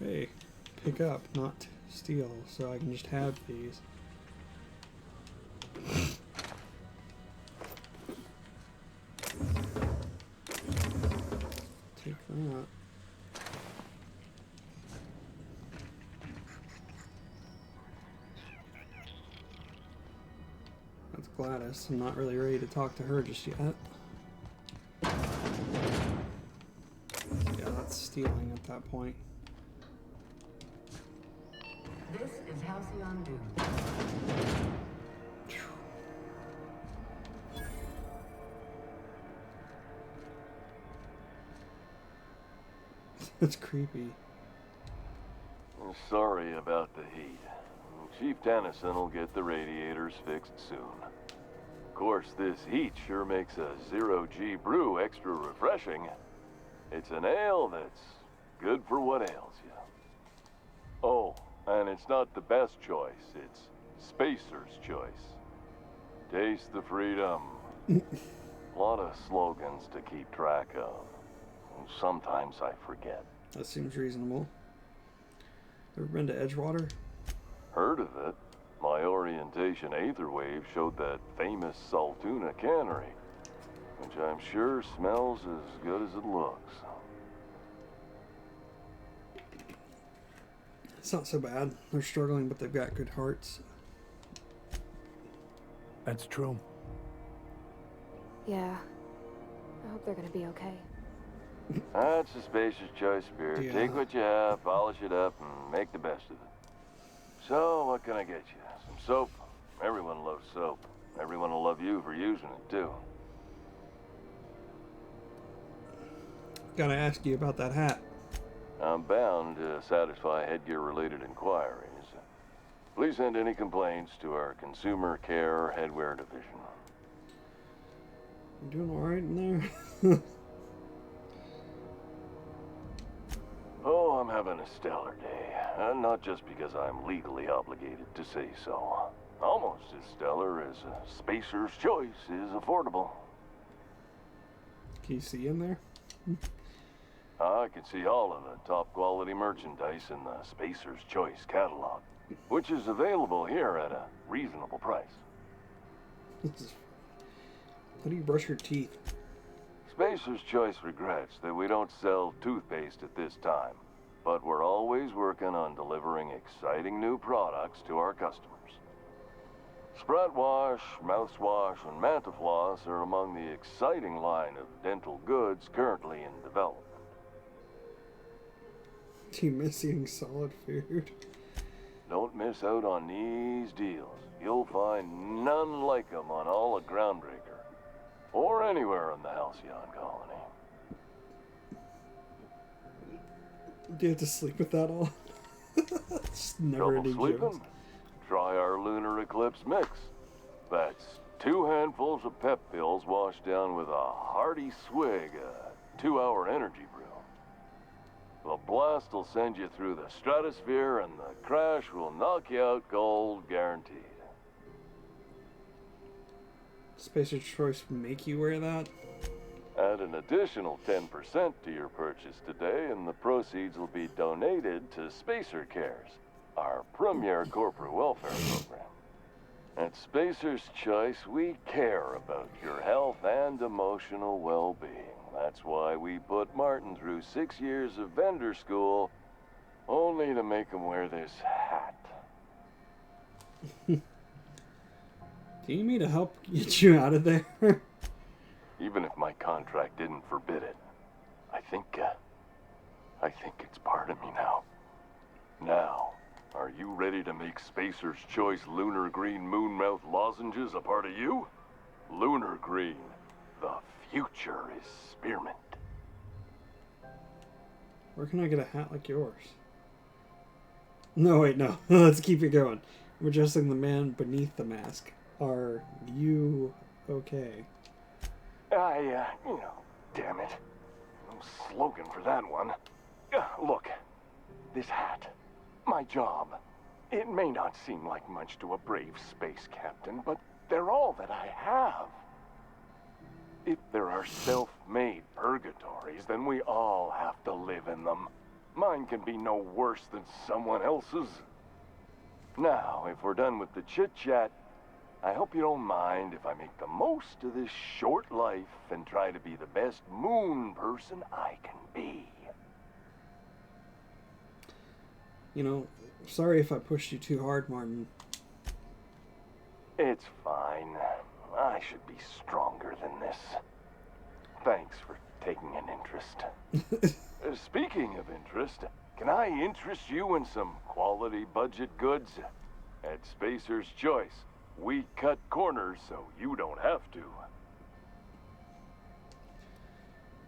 Hey, pick up, not steal, so I can just have these. Take that. That's Gladys. I'm not really ready to talk to her just yet. Yeah, that's stealing at that point. This is Halcyon Dunes. That's creepy. I'm sorry about the heat. Chief Tennyson will get the radiators fixed soon. Of course, this heat sure makes a zero-G brew extra refreshing. It's an ale that's good for what ails you. Oh, and it's not the best choice. It's Spacer's choice. Taste the freedom. A lot of slogans to keep track of. Sometimes I forget. That seems reasonable. Ever been to Edgewater? Heard of it. My orientation aetherwave showed that famous Saltuna cannery, which I'm sure smells as good as it looks. It's not so bad. They're struggling, but they've got good hearts. That's true. Yeah. I hope they're gonna be okay. That's a Spacer's choice, Spirit. Yeah. Take what you have, polish it up, and make the best of it. So, what can I get you? Some soap? Everyone loves soap. Everyone will love you for using it, too. Gotta ask you about that hat. I'm bound to satisfy headgear-related inquiries. Please send any complaints to our Consumer Care Headwear Division. You doing alright in there? Oh, I'm having a stellar day. Not just because I'm legally obligated to say so. Almost as stellar as a Spacer's Choice is affordable. Can you see in there? I can see all of the top quality merchandise in the Spacer's Choice catalog, which is available here at a reasonable price. How do you brush your teeth? Spacer's Choice regrets that we don't sell toothpaste at this time, but we're always working on delivering exciting new products to our customers. Sprout Wash, Mouthwash, and Mantafloss are among the exciting line of dental goods currently in development. Do you miss eating solid food? Don't miss out on these deals. You'll find none like them on all of Groundbreaker, or anywhere in the Halcyon colony. Do you have to sleep with that all? It's never Trouble ending sleeping? jokes. Try our Lunar Eclipse mix. That's 2 handfuls of pep pills washed down with a hearty swig of 2-hour energy brew. The blast will send you through the stratosphere, and the crash will knock you out cold, guaranteed. Spacer's Choice make you wear that? Add an additional 10% to your purchase today, and the proceeds will be donated to Spacer Cares, our premier corporate welfare program. At Spacer's Choice, we care about your health and emotional well-being. That's why we put Martin through 6 years of vendor school, only to make him wear this hat. Do you need me to help get you out of there? Even if my contract didn't forbid it, I think it's part of me now. Now, are you ready to make Spacer's Choice Lunar Green Moonmouth lozenges a part of you? Lunar Green, the future is spearmint. Where can I get a hat like yours? No, wait, no. Let's keep it going. I'm adjusting the man beneath the mask. Are you okay? Damn it. No slogan for that one. Look, this hat, my job. It may not seem like much to a brave space captain, but they're all that I have. If there are self-made purgatories, then we all have to live in them. Mine can be no worse than someone else's. Now, if we're done with the chit-chat, I hope you don't mind if I make the most of this short life and try to be the best moon person I can be. You know, sorry if I pushed you too hard, Martin. It's fine. I should be stronger than this. Thanks for taking an interest. Speaking of interest, can I interest you in some quality budget goods? At Spacer's Choice, we cut corners so you don't have to.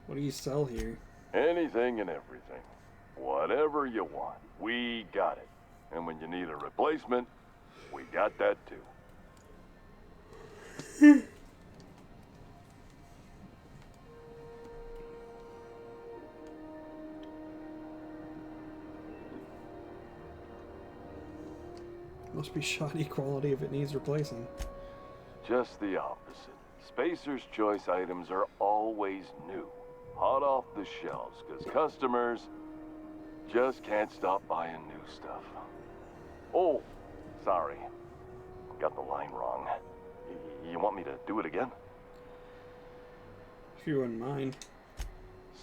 What do you sell here? Anything and everything. Whatever you want, we got it. And when you need a replacement, we got that too. Must be shoddy quality if it needs replacing. Just the opposite. Spacer's Choice items are always new, hot off the shelves, because customers just can't stop buying new stuff. Oh, sorry. Got the line wrong. You want me to do it again? If you wouldn't mind.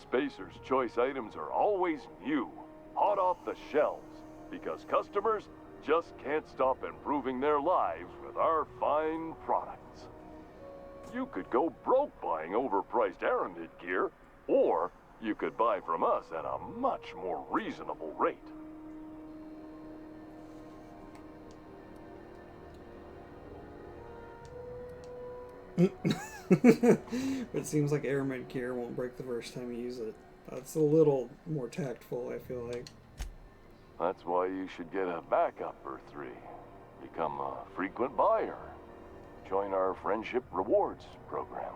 Spacer's Choice items are always new, hot off the shelves, because customers just can't stop improving their lives with our fine products. You could go broke buying overpriced Aramid gear, or you could buy from us at a much more reasonable rate. It seems like Aramid gear won't break the first time you use it. That's a little more tactful, I feel like. That's why you should get a backup for 3. Become a frequent buyer. Join our Friendship Rewards program.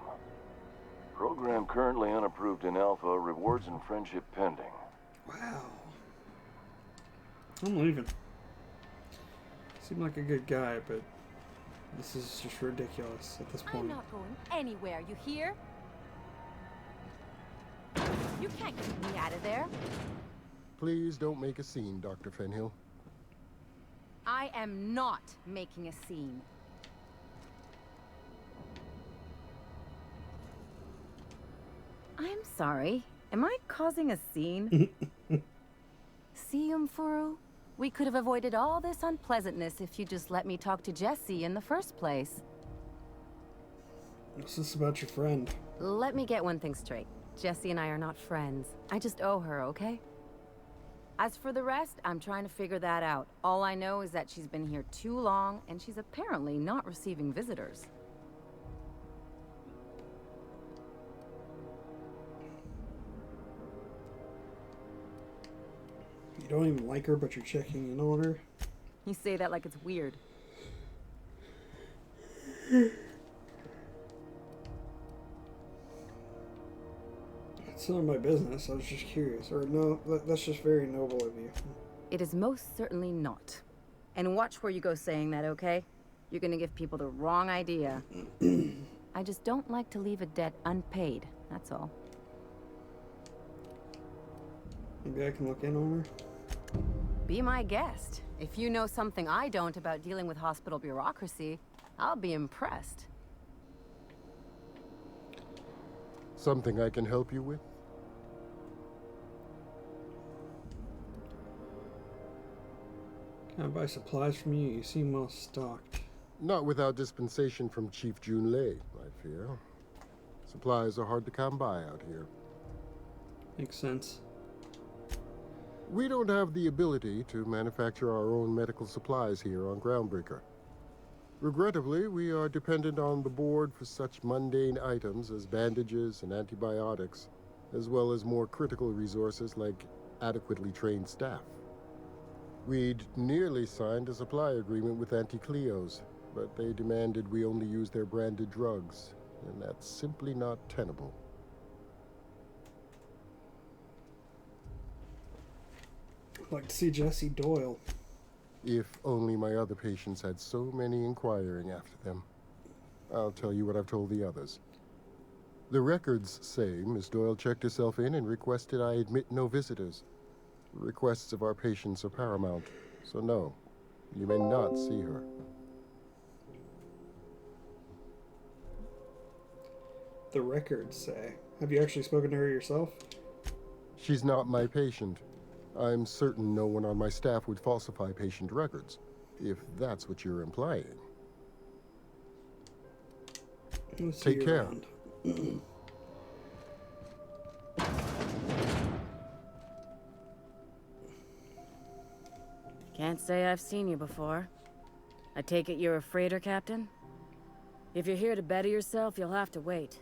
Program currently unapproved in Alpha, rewards and friendship pending. Wow. I'm leaving. Seemed like a good guy, but this is just ridiculous at this point. I'm not going anywhere, you hear? You can't keep me out of there. Please don't make a scene, Dr. Fenhill. I am not making a scene. I'm sorry. Am I causing a scene? See, Umfuru? We could have avoided all this unpleasantness if you just let me talk to Jessie in the first place. What's this about your friend? Let me get one thing straight. Jessie and I are not friends. I just owe her, okay? As for the rest, I'm trying to figure that out. All I know is that she's been here too long, and she's apparently not receiving visitors. You don't even like her, but you're checking in on her? You say that like it's weird. It's none of my business. I was just curious. Or no, that's just very noble of you. It is most certainly not. And watch where you go saying that, okay? You're gonna give people the wrong idea. I just don't like to leave a debt unpaid, that's all. Maybe I can look in on her? Be my guest. If you know something I don't about dealing with hospital bureaucracy, I'll be impressed. Something I can help you with? Can I buy supplies from you? You seem well stocked. Not without dispensation from Chief Junlei, I fear. Supplies are hard to come by out here. Makes sense. We don't have the ability to manufacture our own medical supplies here on Groundbreaker. Regrettably, we are dependent on the board for such mundane items as bandages and antibiotics, as well as more critical resources like adequately trained staff. We'd nearly signed a supply agreement with Anti-Cleos, but they demanded we only use their branded drugs, and that's simply not tenable. I'd like to see Jessie Doyle. If only my other patients had so many inquiring after them. I'll tell you what I've told the others. The records say Miss Doyle checked herself in and requested I admit no visitors. The requests of our patients are paramount, so no, you may not see her. The records say. Have you actually spoken to her yourself? She's not my patient. I'm certain no one on my staff would falsify patient records, if that's what you're implying. Take care. Can't say I've seen you before. I take it you're a freighter captain? If you're here to better yourself, you'll have to wait.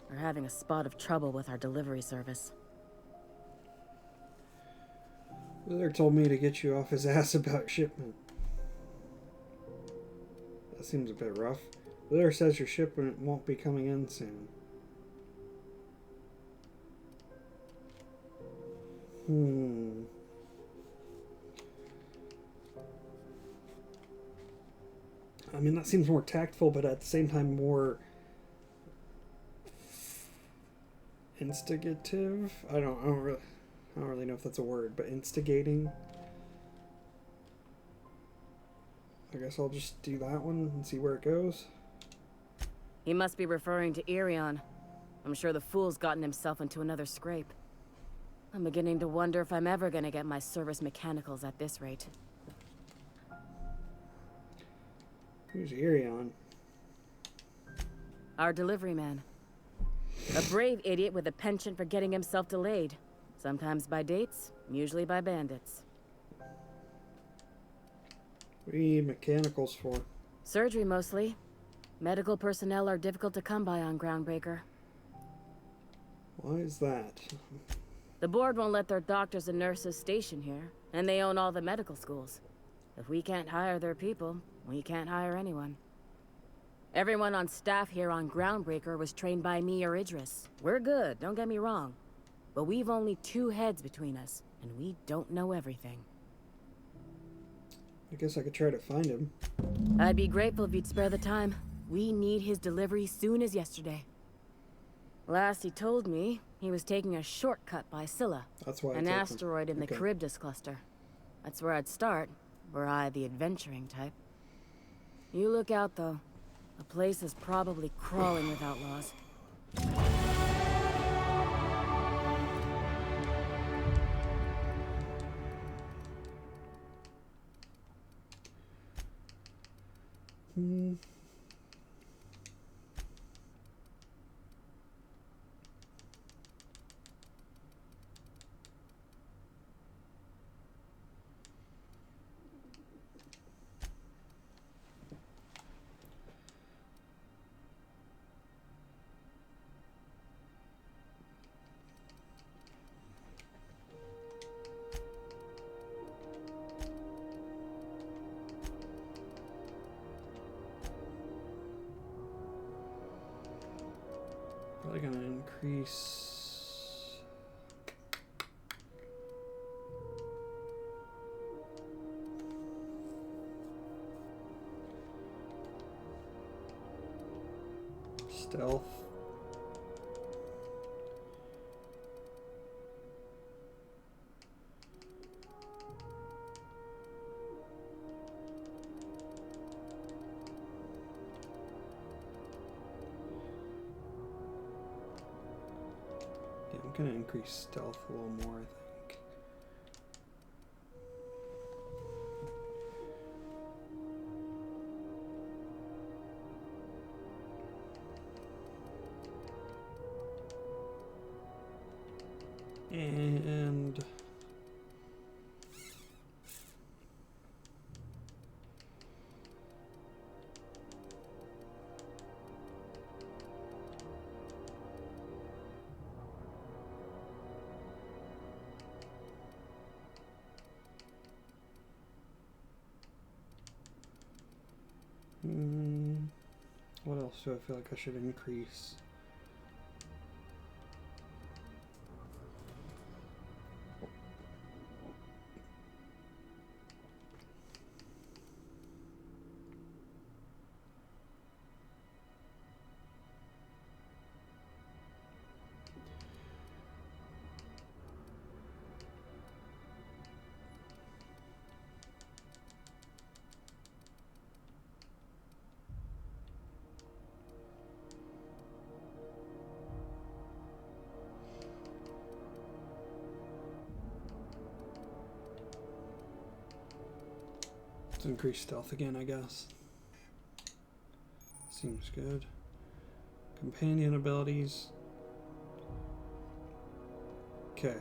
We're having a spot of trouble with our delivery service. Wheeler told me to get you off his ass about shipment. That seems a bit rough. Wheeler says your shipment won't be coming in soon. I mean, that seems more tactful, but at the same time more instigative. I don't really know if that's a word, but instigating. I guess I'll just do that one and see where it goes. He must be referring to Irion. I'm sure the fool's gotten himself into another scrape. I'm beginning to wonder if I'm ever gonna get my service mechanicals at this rate. Who's Irion? Our delivery man. A brave idiot with a penchant for getting himself delayed. Sometimes by dates, usually by bandits. What do you need mechanicals for? Surgery, mostly. Medical personnel are difficult to come by on Groundbreaker. Why is that? The board won't let their doctors and nurses station here, and they own all the medical schools. If we can't hire their people, we can't hire anyone. Everyone on staff here on Groundbreaker was trained by me or Idris. We're good, don't get me wrong. But we've only 2 heads between us, and we don't know everything. I guess I could try to find him. I'd be grateful if you'd spare the time. We need his delivery soon as yesterday. Last he told me, he was taking a shortcut by Scylla, That's why an asteroid in the Charybdis cluster. That's where I'd start, were I the adventuring type. You look out, though. The place is probably crawling with outlaws. Probably gonna increase. Stealth. I'm gonna increase stealth a little more, I think. And what else do I feel like I should increase? Let's increase stealth again, I guess. Seems good. Companion abilities. Okay.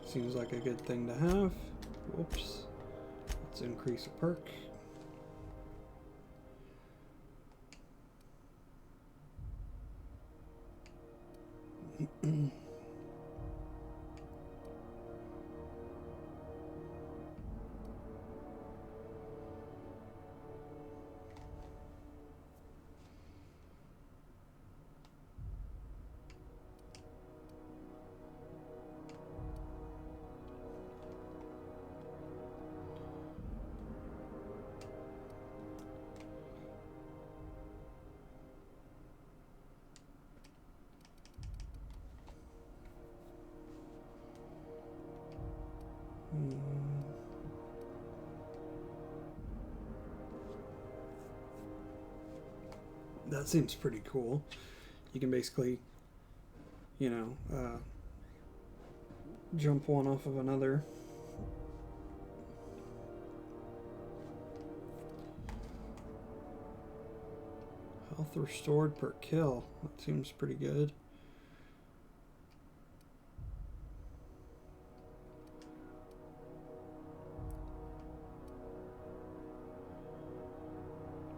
Seems like a good thing to have. Whoops. Let's increase a perk. That seems pretty cool. You can basically, you know, jump one off of another. Health restored per kill. That seems pretty good.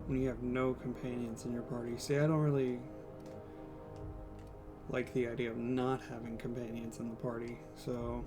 When you have no companions in your party. See, I don't really like the idea of not having companions in the party, so...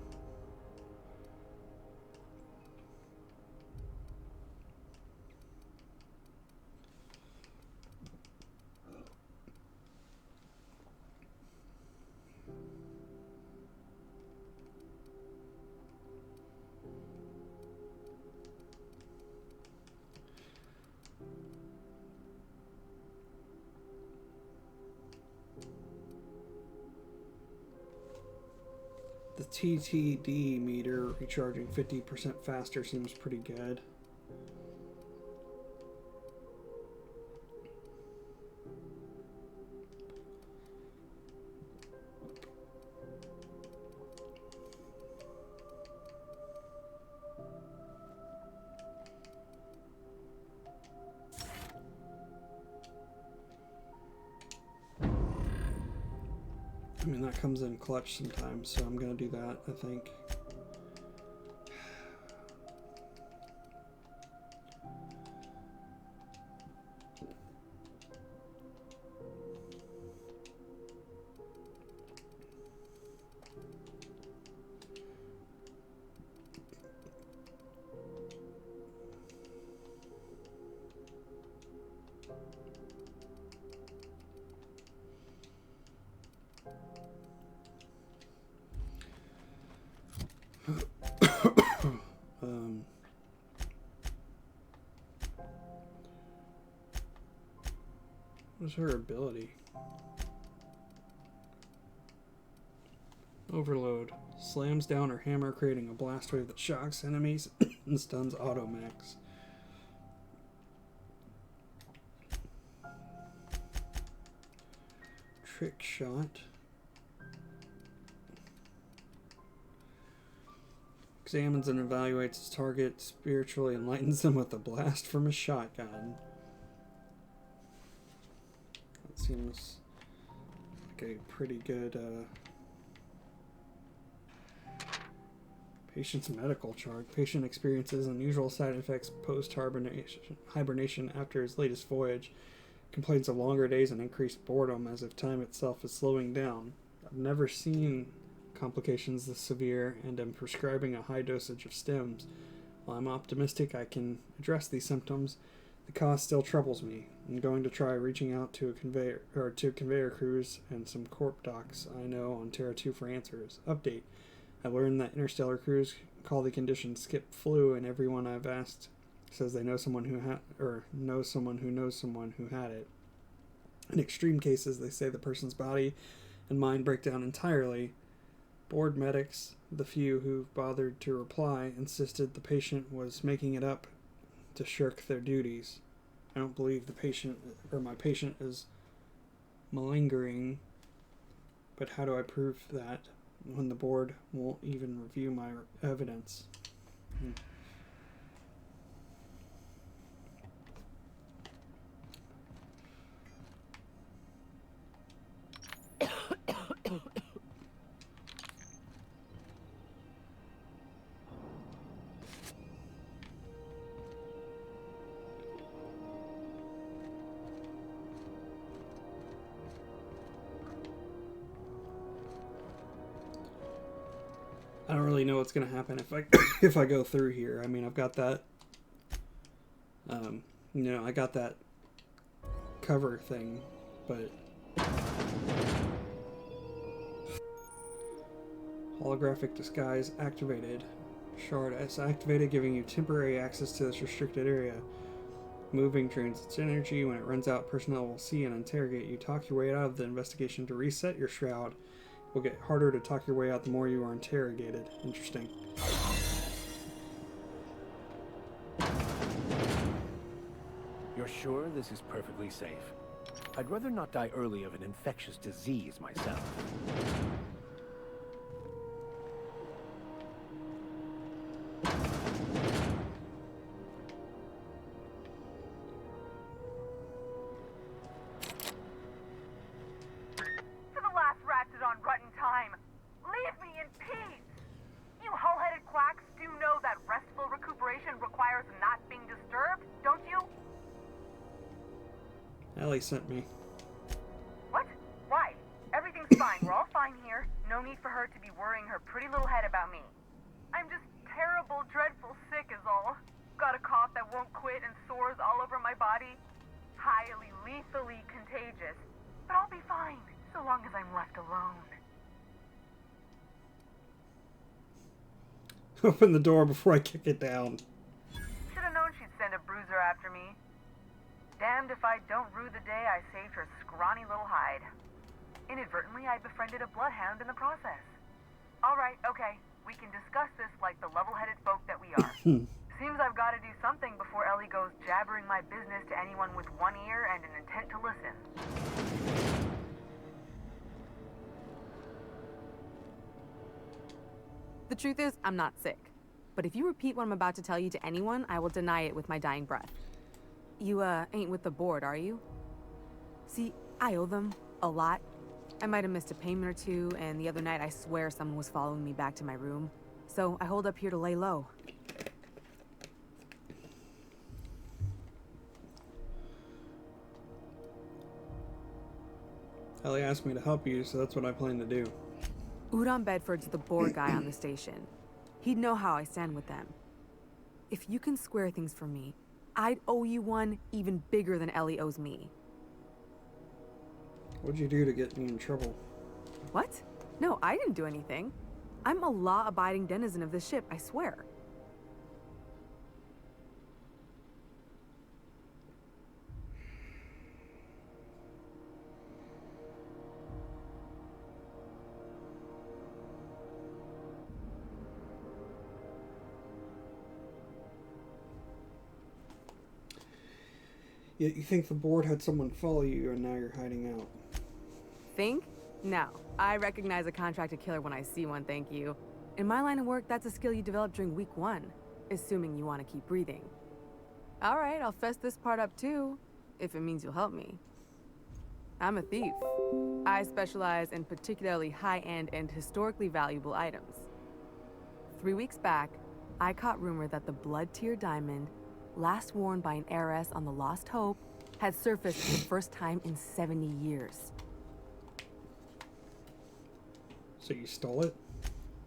The TTD meter recharging 50% faster seems pretty good. I mean, that comes in clutch sometimes, so I'm going to do that, I think. What's her ability? Overload. Slams down her hammer, creating a blast wave that shocks enemies and stuns Automax. Trick shot. Examines and evaluates his target, spiritually enlightens them with a blast from a shotgun. That seems like a pretty good patient's medical chart. Patient experiences unusual side effects post-hibernation after his latest voyage. Complains of longer days and increased boredom as if time itself is slowing down. I've never seen complications this severe and am prescribing a high dosage of stims. While I'm optimistic I can address these symptoms, the cause still troubles me. I'm going to try reaching out to conveyor crews and some corp docs I know on Terra 2 for answers. Update. I learned that interstellar crews call the condition skip flu, and everyone I've asked says they know someone who knows someone who knows someone who had it. In extreme cases, they say the person's body and mind break down entirely. Board medics, the few who bothered to reply, insisted the patient was making it up to shirk their duties. I don't believe the patient or my patient is malingering, but how do I prove that when the board won't even review my evidence? I don't really know what's going to happen if I go through here. I mean, I've got that, I got that cover thing, but holographic disguise activated. Shard S activated, giving you temporary access to this restricted area. Moving drains its energy. When it runs out, personnel will see and interrogate you. Talk your way out of the investigation to reset your shroud. Will get harder to talk your way out the more you are interrogated. Interesting. You're sure this is perfectly safe? I'd rather not die early of an infectious disease myself. Ellie sent me. What? Why? Everything's fine. pretty little head about me. I'm just terrible, dreadful sick is all. Got a cough that won't quit and sores all over my body. Highly, lethally contagious. But I'll be fine, so long as I'm left alone. Open the door before I kick it down. Should've known she'd send a bruiser after me. Damned if I don't rue the day I saved her scrawny little hide. Inadvertently, I befriended a bloodhound in the process. Alright, okay. We can discuss this like the level-headed folk that we are. Seems I've got to do something before Ellie goes jabbering my business to anyone with one ear and an intent to listen. The truth is, I'm not sick. But if you repeat what I'm about to tell you to anyone, I will deny it with my dying breath. You, ain't with the board, are you? See, I owe them a lot. I might have missed a payment or two, and the other night I swear someone was following me back to my room. So I hold up here to lay low. Ellie asked me to help you, so that's what I plan to do. Udon Bedford's the board guy on the station. He'd know how I stand with them. If you can square things for me, I'd owe you one even bigger than Ellie owes me. What'd you do to get me in trouble? What? No, I didn't do anything. I'm a law-abiding denizen of this ship, I swear. Yet you think the board had someone follow you and now you're hiding out. Think? No. I recognize a contracted killer when I see one, thank you. In my line of work, that's a skill you develop during week 1, assuming you want to keep breathing. Alright, I'll fess this part up too, if it means you'll help me. I'm a thief. I specialize in particularly high-end and historically valuable items. 3 weeks back, I caught rumor that the Blood Tier diamond, last worn by an heiress on the Lost Hope, had surfaced for the first time in 70 years. So you stole it?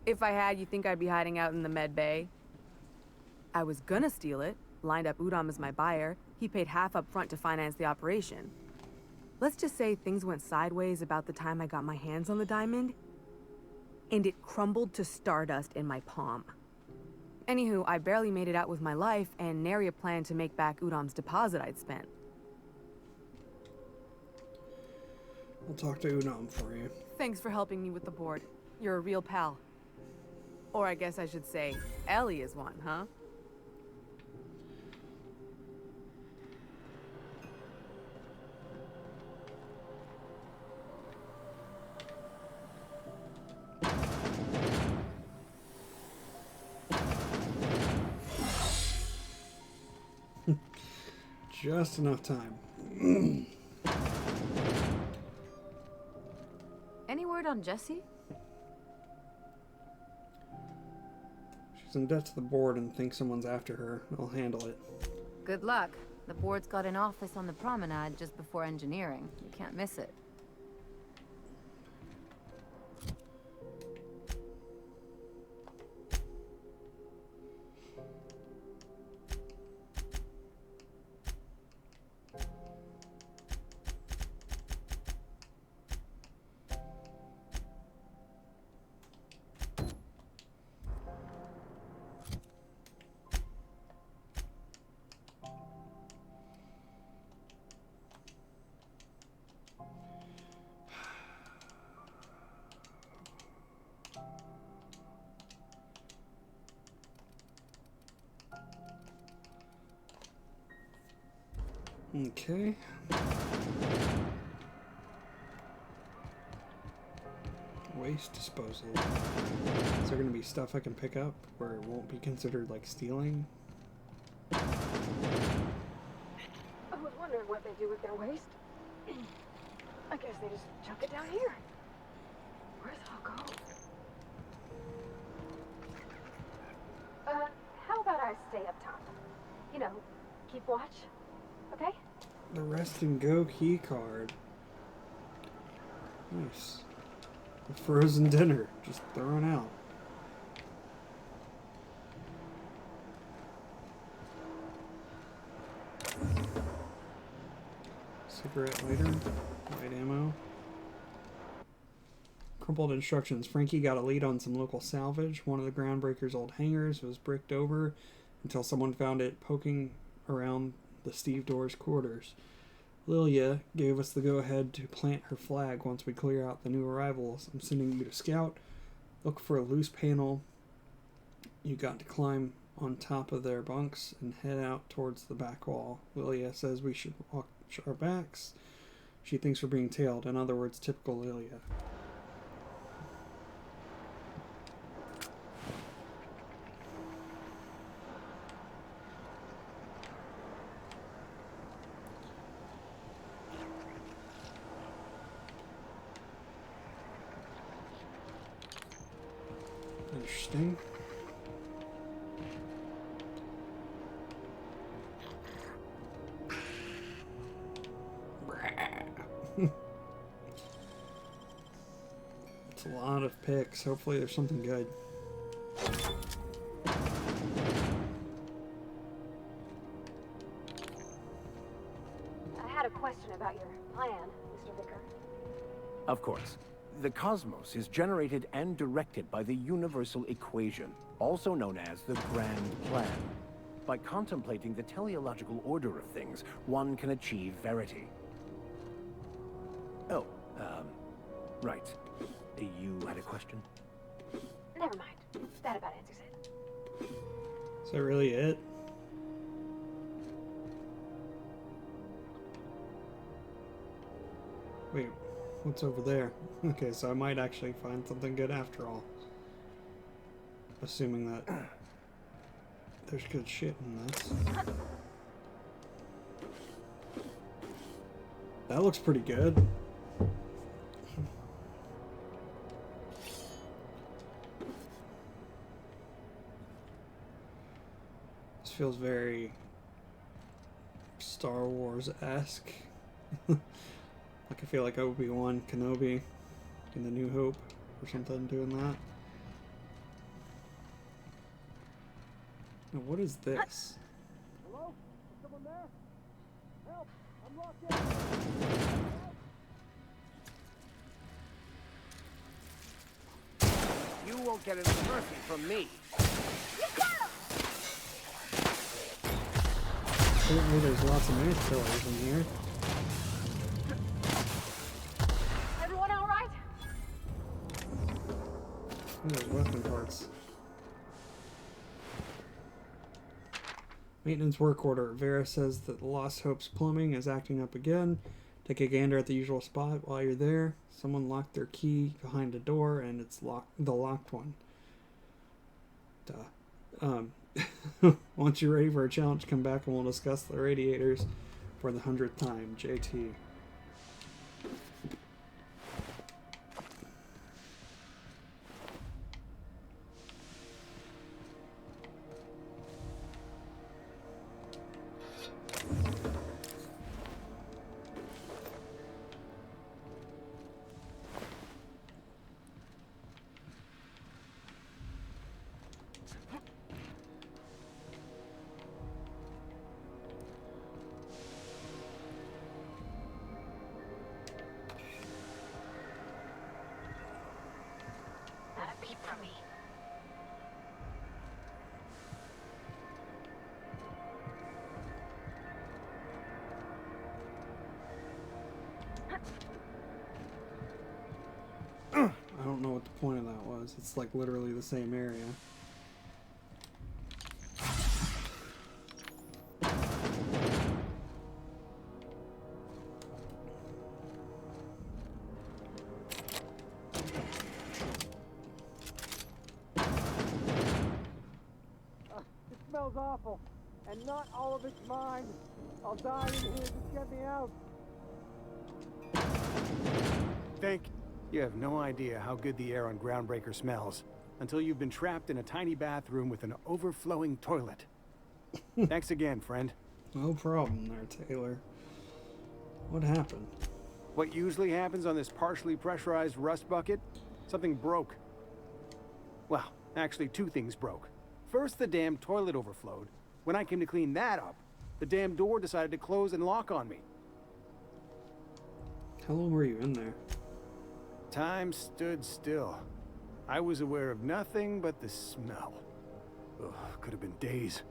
If I had, you think I'd be hiding out in the med bay? I was gonna steal it, lined up Udom as my buyer. He paid half up front to finance the operation. Let's just say things went sideways about the time I got my hands on the diamond, and it crumbled to stardust in my palm. Anywho, I barely made it out with my life, and nary a plan to make back Udom's deposit I'd spent. I'll talk to Udom for you. Thanks for helping me with the board. You're a real pal. Or I guess I should say, Ellie is one, huh? Just enough time. Any word on Jessie? She's in debt to the board and thinks someone's after her. I'll handle it. Good luck. The board's got an office on the promenade just before engineering. You can't miss it. Okay. Waste disposal. Is there gonna be stuff I can pick up where it won't be considered like stealing? I was wondering what they do with their waste. I guess they just chuck it down here. Where's it all go? How about I stay up top? You know, keep watch. Okay? The rest and go key card. Nice. A frozen dinner, just thrown out. Cigarette lighter. Light ammo. Crumpled instructions. Frankie got a lead on some local salvage. One of the Groundbreaker's old hangars was bricked over until someone found it poking around the stevedores' quarters. Lilia gave us the go-ahead to plant her flag once we clear out the new arrivals. I'm sending you to scout. Look for a loose panel. You got to climb on top of their bunks and head out towards the back wall. Lilia says we should watch our backs. She thinks we're being tailed. In other words, typical Lilia. Interesting. It's a lot of picks. Hopefully there's something good. I had a question about your plan, Mr. Vicker. Of course. The cosmos is generated and directed by the universal equation, also known as the Grand Plan. By contemplating the teleological order of things, one can achieve verity. Oh, right. You had a question? Never mind. That about answers it. Is that really it? Wait, what's over there? Okay, so I might actually find something good after all. Assuming that there's good shit in this. That looks pretty good. This feels very Star Wars-esque. Like I feel like Obi-Wan Kenobi in The New Hope or something doing that. Now what is this? Hello? Is someone there? Help! I'm locked in! You won't get any mercy from me. Apparently there's lots of mage killers in here. Everyone all right? There's weapon parts. Maintenance work order. Vera says that Lost Hopes Plumbing is acting up again. Take a gander at the usual spot while you're there. Someone locked their key behind a door and it's the locked one. Duh. Once you're ready for a challenge, come back and we'll discuss the radiators for the 100th time. JT. I don't know what the point of that was. It's like literally the same area. It smells awful, and not all of it's mine. I'll die in here. Just get me out. You have no idea how good the air on Groundbreaker smells until you've been trapped in a tiny bathroom with an overflowing toilet. Thanks again, friend. No problem there, Taylor. What happened? What usually happens on this partially pressurized rust bucket? Something broke. Well, actually two things broke. First, the damn toilet overflowed. When I came to clean that up, the damn door decided to close and lock on me. How long were you in there? Time stood still. I was aware of nothing but the smell. Ugh, could have been days.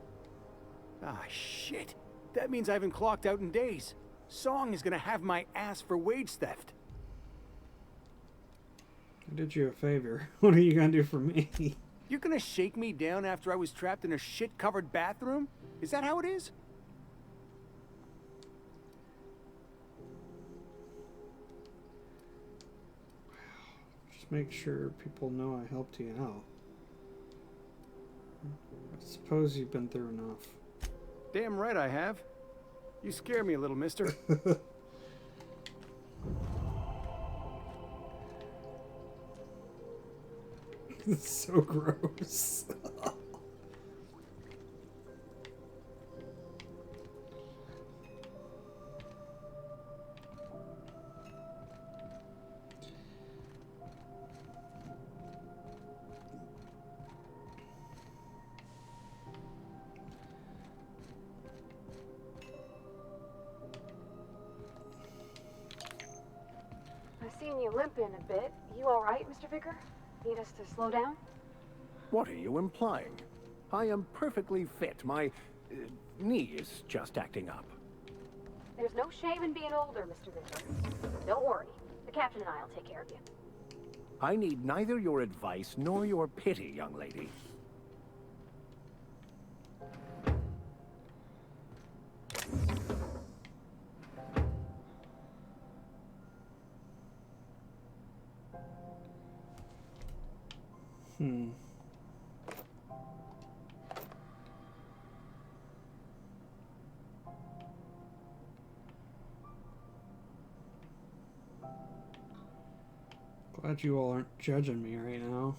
Ah, shit. That means I haven't clocked out in days. Song is gonna have my ass for wage theft. I did you a favor. What are you gonna do for me? You're gonna shake me down after I was trapped in a shit-covered bathroom? Is that how it is? Just make sure people know I helped you out. I suppose you've been through enough. Damn right I have. You scare me a little, mister. It's so gross. I've seen you limping a bit. You all right, Mr. Vicker? Need us to slow down? What are you implying? I am perfectly fit. My knee is just acting up. There's no shame in being older, Mr. Vicker. Don't worry. The captain and I will take care of you. I need neither your advice nor your pity, young lady. Glad you all aren't judging me right now.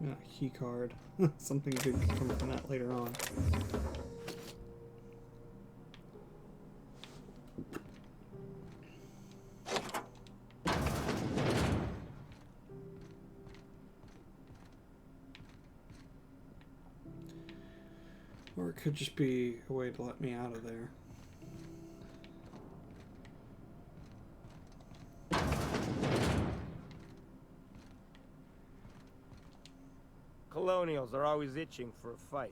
Yeah, key card. Something good could come from that later on. Or it could just be a way to let me out of there. Colonials are always itching for a fight.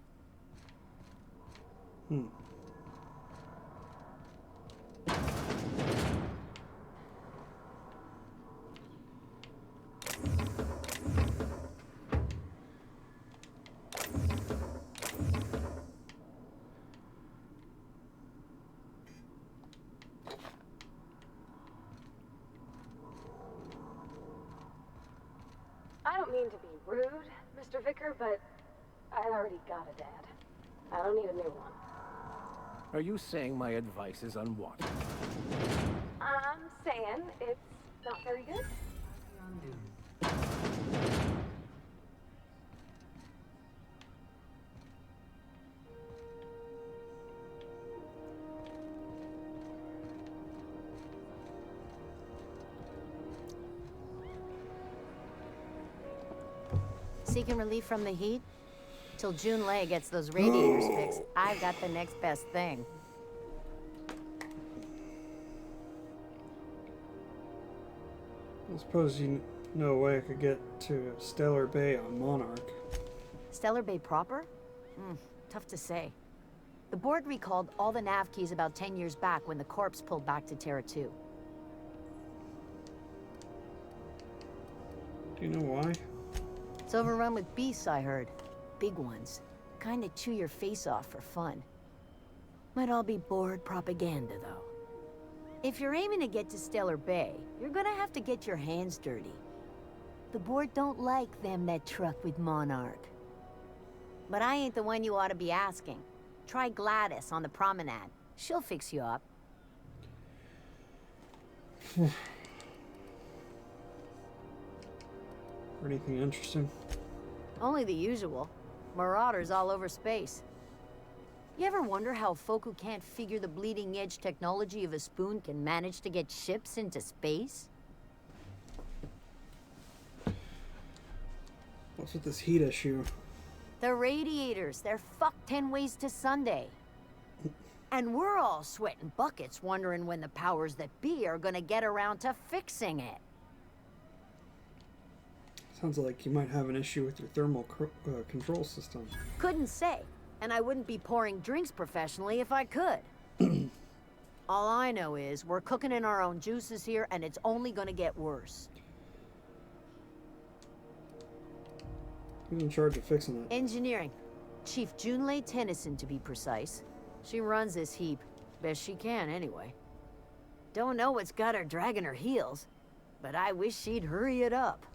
I don't mean to be rude, Mr. Vicker, but I already got a dad. I don't need a new one. Are you saying my advice is unwanted? I'm saying it's not very good. Seeking relief from the heat? Till June Lay gets those radiators fixed, I've got the next best thing. I suppose you know a way I could get to Stellar Bay on Monarch. Stellar Bay proper? Tough to say. The board recalled all the nav keys about 10 years back when the Corps pulled back to Terra 2. Do you know why? It's overrun with beasts, I heard. Big ones. Kinda chew your face off for fun. Might all be board propaganda, though. If you're aiming to get to Stellar Bay, you're gonna have to get your hands dirty. The board don't like them that truck with Monarch. But I ain't the one you ought to be asking. Try Gladys on the promenade. She'll fix you up. Or anything interesting? Only the usual. Marauders all over space. You ever wonder how folk who can't figure the bleeding edge technology of a spoon can manage to get ships into space? What's with this heat issue? The radiators, they're fucked 10 ways to Sunday. And we're all sweating buckets wondering when the powers that be are gonna get around to fixing it. Sounds like you might have an issue with your thermal control system. Couldn't say. And I wouldn't be pouring drinks professionally if I could. All I know is we're cooking in our own juices here, and it's only gonna get worse. Who's in charge of fixing it? Engineering. Chief Junlei Tennyson, to be precise. She runs this heap. Best she can, anyway. Don't know what's got her dragging her heels, but I wish she'd hurry it up.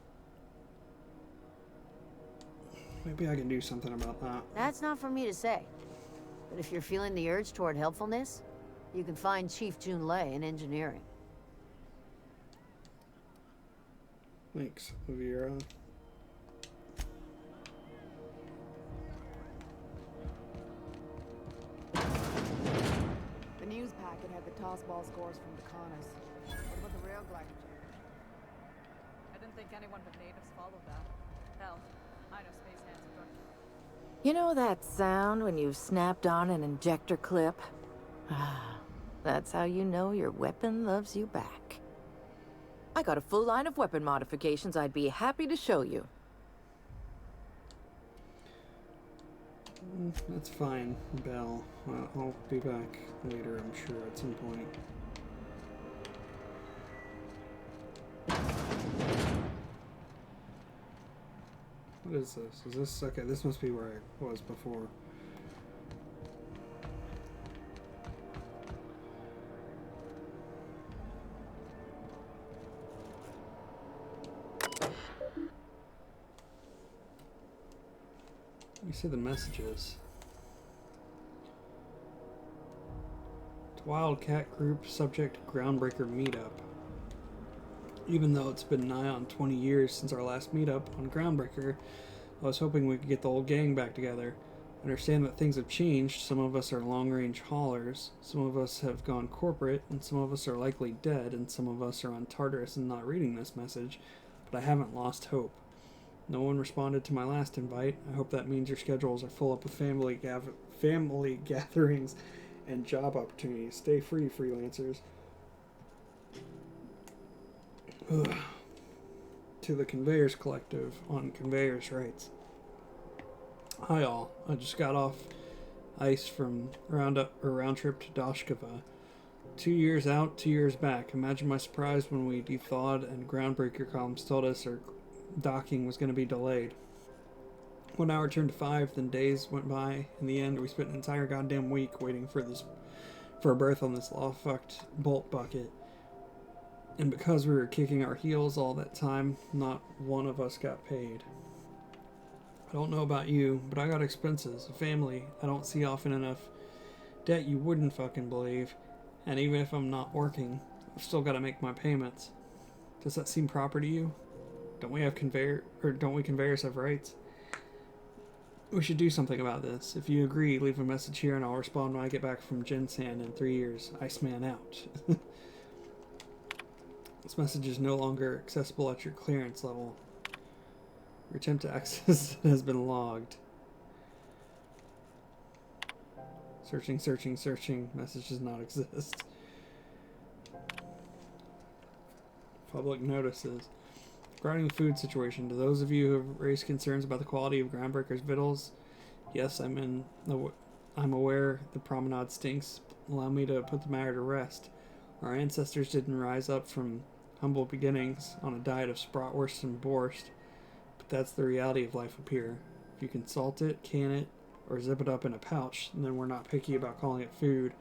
Maybe I can do something about that. That's not for me to say. But if you're feeling the urge toward helpfulness, you can find Chief Junlei in engineering. Thanks, Oliveira. The news packet had the tossball scores from Dakonis. What about the rail glycogen? I didn't think anyone but natives followed that. Hell, I know space hands who don't. You know that sound when you've snapped on an injector clip? That's how you know your weapon loves you back. I got a full line of weapon modifications I'd be happy to show you. That's fine, Belle. I'll be back later, I'm sure, at some point. What is this? Is this... okay, this must be where I was before. Let me see the messages. To Wildcat Group, subject Groundbreaker meetup. Even though it's been nigh on 20 years since our last meetup on Groundbreaker, I was hoping we could get the old gang back together. I understand that things have changed. Some of us are long-range haulers, some of us have gone corporate, and some of us are likely dead, and some of us are on Tartarus and not reading this message, but I haven't lost hope. No one responded to my last invite. I hope that means your schedules are full up with family gatherings and job opportunities. Stay free, freelancers. Ugh. To the Conveyors Collective on Conveyors Rights. Hi all. I just got off ice from round trip to Doshkova. 2 years out, 2 years back. Imagine my surprise when we thawed and Groundbreaker columns told us our docking was going to be delayed. 1 hour turned to 5, then days went by. In the end, we spent an entire goddamn week waiting for a berth on this law-fucked bolt bucket. And because we were kicking our heels all that time, not one of us got paid. I don't know about you, but I got expenses, a family I don't see often enough, debt you wouldn't fucking believe, and even if I'm not working, I've still got to make my payments. Does that seem proper to you? Don't we conveyors have rights? We should do something about this. If you agree, leave a message here and I'll respond when I get back from Jinsan in 3 years. Iceman out. This message is no longer accessible at your clearance level. Your attempt to access it has been logged. Searching, searching, searching. Message does not exist. Public notices. Regarding the food situation, to those of you who have raised concerns about the quality of Groundbreaker's victuals, yes, I'm aware the promenade stinks. Allow me to put the matter to rest. Our ancestors didn't rise up from humble beginnings on a diet of bratwurst and borscht, but that's the reality of life up here. If you can salt it, can it, or zip it up in a pouch, then we're not picky about calling it food.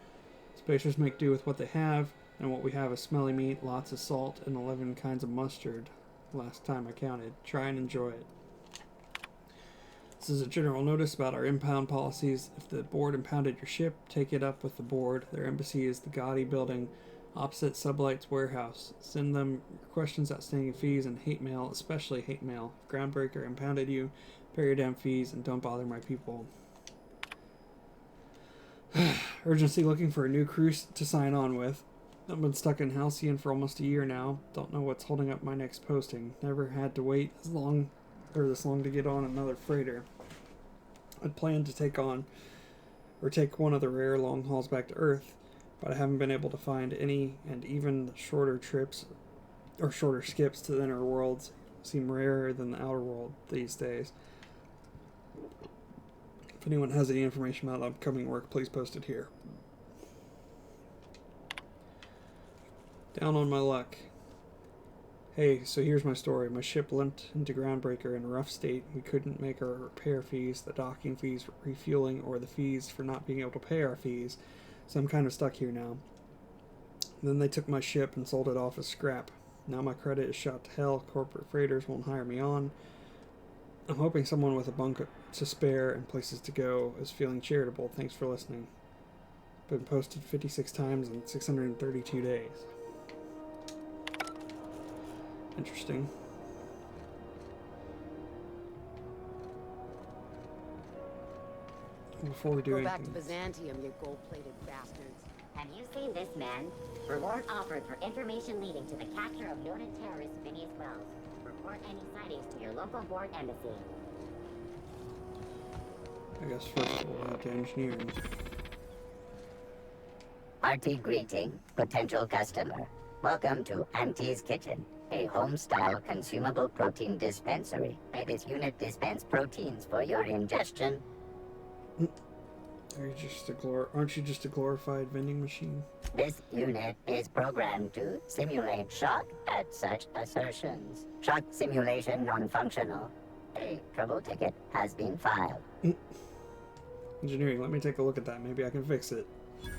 Spacers make do with what they have, and what we have is smelly meat, lots of salt, and 11 kinds of mustard. Last time I counted. Try and enjoy it. This is a general notice about our impound policies. If the board impounded your ship, take it up with the board. Their embassy is the Gotti building opposite Sublight's warehouse. Send them your questions, outstanding fees, and hate mail, especially hate mail. If Groundbreaker impounded you, pay your damn fees and don't bother my people. Urgency looking for a new crew to sign on with. I've been stuck in Halcyon for almost a year now. Don't know what's holding up my next posting. Never had to wait this long to get on another freighter. I'd planned to take one of the rare long hauls back to Earth, but I haven't been able to find any, and even the shorter trips or shorter skips to the inner worlds seem rarer than the outer world these days. If anyone has any information about upcoming work, please post it here. Down on my luck. Hey, so here's my story. My ship limped into Groundbreaker in a rough state. We couldn't make our repair fees, the docking fees, refueling, or the fees for not being able to pay our fees, so I'm kind of stuck here now. Then they took my ship and sold it off as scrap. Now my credit is shot to hell. Corporate freighters won't hire me on. I'm hoping someone with a bunk to spare and places to go is feeling charitable. Thanks for listening. Been posted 56 times in 632 days. Interesting. Before we do Go back to anything, Byzantium, you gold-plated bastards. Have you seen this man? Reward offered for information leading to the capture of noted terrorist Phineas Wells. Report any sightings to your local board embassy. I guess first we'll head to engineering. Hearty greeting, potential customer. Welcome to Auntie's Kitchen, a home-style consumable protein dispensary. May this unit dispense proteins for your ingestion. Aren't you just a glorified vending machine? This unit is programmed to simulate shock at such assertions. Shock simulation non-functional. A trouble ticket has been filed. Engineering, let me take a look at that. Maybe I can fix it.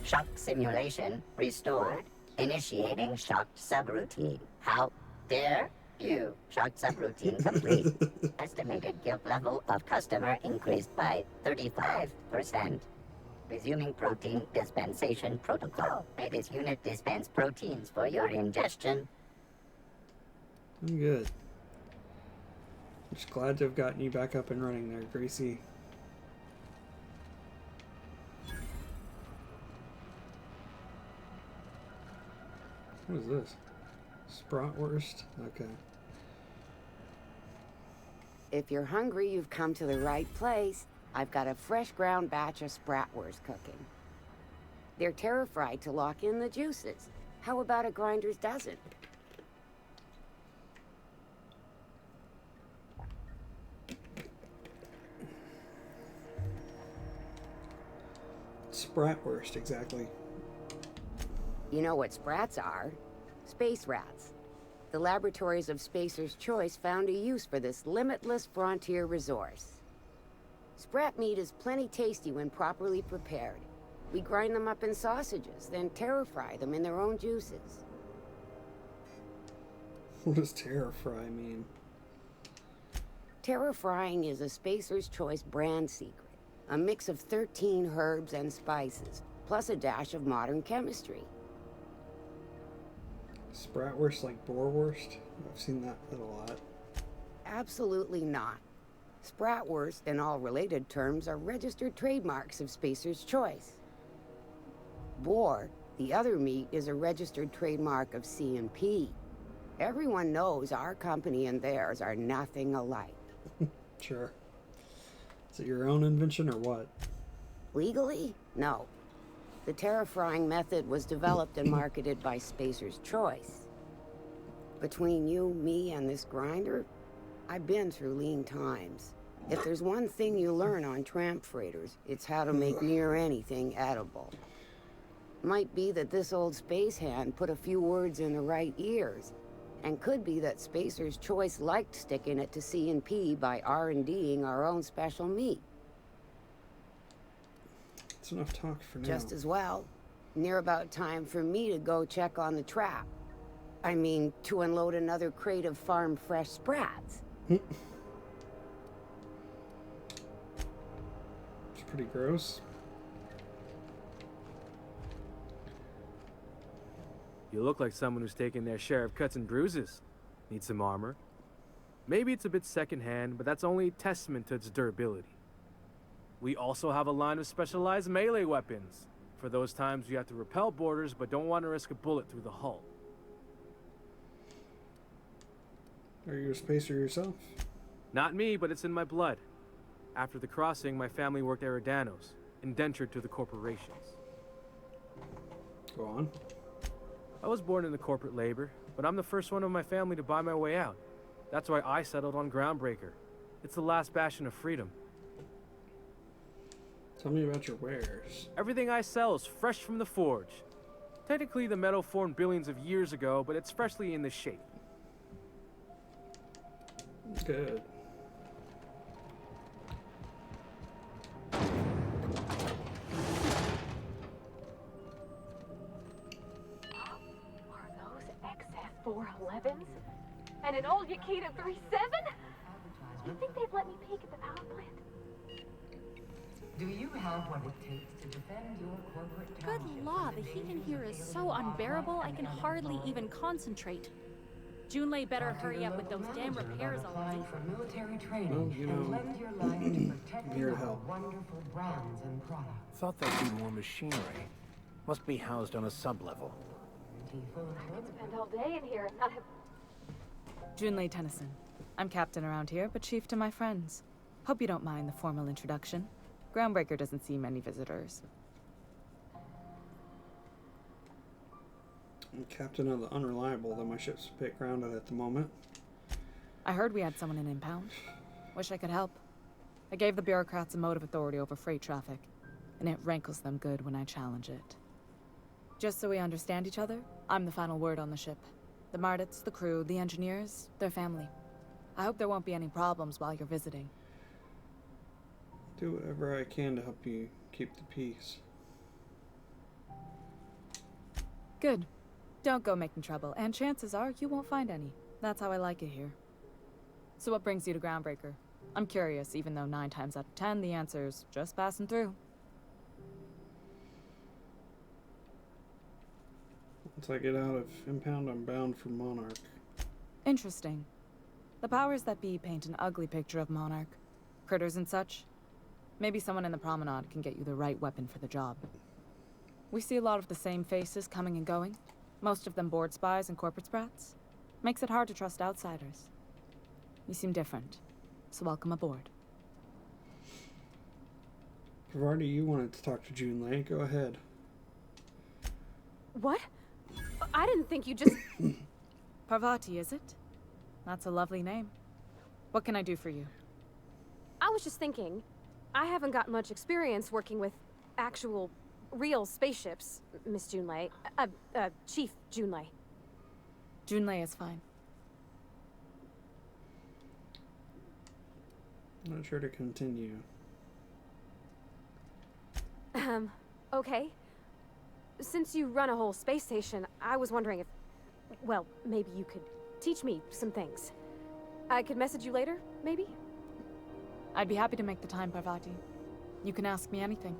Shock simulation restored. Initiating shocked subroutine. How dare you? Shocked subroutine complete. Estimated guilt level of customer increased by 35%. Resuming protein dispensation protocol. May this unit dispense proteins for your ingestion. I'm good. I'm just glad to have gotten you back up and running there, Gracie. What is this? Spratwurst? Okay. If you're hungry, you've come to the right place. I've got a fresh ground batch of Spratwurst cooking. They're terra-fried to lock in the juices. How about a grinder's dozen? Spratwurst, exactly. You know what sprats are? Space rats. The laboratories of Spacer's Choice found a use for this limitless frontier resource. Sprat meat is plenty tasty when properly prepared. We grind them up in sausages, then terra-fry them in their own juices. What does terra-fry mean? Terra-frying is a Spacer's Choice brand secret. A mix of 13 herbs and spices, plus a dash of modern chemistry. Spratwurst like boerwurst? I've seen that a lot. Absolutely not. Spratwurst and all related terms are registered trademarks of Spacer's Choice. Boar, the other meat, is a registered trademark of C&P. Everyone knows our company and theirs are nothing alike. Sure. Is it your own invention or what? Legally? No. The terra-frying method was developed and marketed by Spacer's Choice. Between you, me, and this grinder, I've been through lean times. If there's one thing you learn on tramp freighters, it's how to make near anything edible. Might be that this old space hand put a few words in the right ears, and could be that Spacer's Choice liked sticking it to C&P by R&D'ing our own special meat. It's enough talk for now. Just as well. Near about time for me to go check on the trap. I mean, to unload another crate of farm-fresh sprats. It's pretty gross. You look like someone who's taken their share of cuts and bruises. Need some armor? Maybe it's a bit secondhand, but that's only a testament to its durability. We also have a line of specialized melee weapons. for those times you have to repel boarders but don't want to risk a bullet through the hull. Are you a spacer yourself? Not me, but it's in my blood. After the crossing, my family worked Eridanos, indentured to the corporations. Go on. I was born into corporate labor, but I'm the first one of my family to buy my way out. That's why I settled on Groundbreaker. It's the last bastion of freedom. Tell me about your wares. Everything I sell is fresh from the forge. Technically, the metal formed billions of years ago, but it's freshly in this shape. Good. Are those XF 411s? And an old Yakita 37? You think they'd let me peek at the power plant? Do you have what it takes to defend your corporate Good township law, from the heat in invaders here of is the so unbearable I can hardly even concentrate. Junlei better hurry up with those damn repairs already. for military training Well, you and know, lend your life to I'm protecting here to our help. wonderful brands and products. Thought there'd be more machinery. Must be housed on a sublevel. I could spend all day in here and not have... Junlei Tennyson. I'm captain around here, but chief to my friends. Hope you don't mind the formal introduction. Groundbreaker doesn't see many visitors. I'm captain of the Unreliable that my ship's a bit grounded at the moment. I heard we had someone in impound. Wish I could help. I gave the bureaucrats a motive authority over freight traffic, and it rankles them good when I challenge it. Just so we understand each other, I'm the final word on the ship. The Mardits, the crew, the engineers, their family. I hope there won't be any problems while you're visiting. Do whatever I can to help you keep the peace. Good. Don't go making trouble, and chances are you won't find any. That's how I like it here. So what brings you to Groundbreaker? I'm curious, even though 9 times out of 10 the answer's just passing through. Once I get out of impound, I'm bound for Monarch. Interesting. The powers that be paint an ugly picture of Monarch. Critters and such. Maybe someone in the promenade can get you the right weapon for the job. We see a lot of the same faces coming and going. Most of them board spies and corporate sprats. Makes it hard to trust outsiders. You seem different, so welcome aboard. Parvati, you wanted to talk to Junlei. Go ahead. What? I didn't think you just... Parvati, is it? That's a lovely name. What can I do for you? I was just thinking, I haven't got much experience working with actual, real spaceships, Miss Junlei. Chief Junlei. Junlei is fine. I'm not sure to continue. Okay. Since you run a whole space station, I was wondering if, well, maybe you could teach me some things. I could message you later, maybe? I'd be happy to make the time, Parvati. You can ask me anything.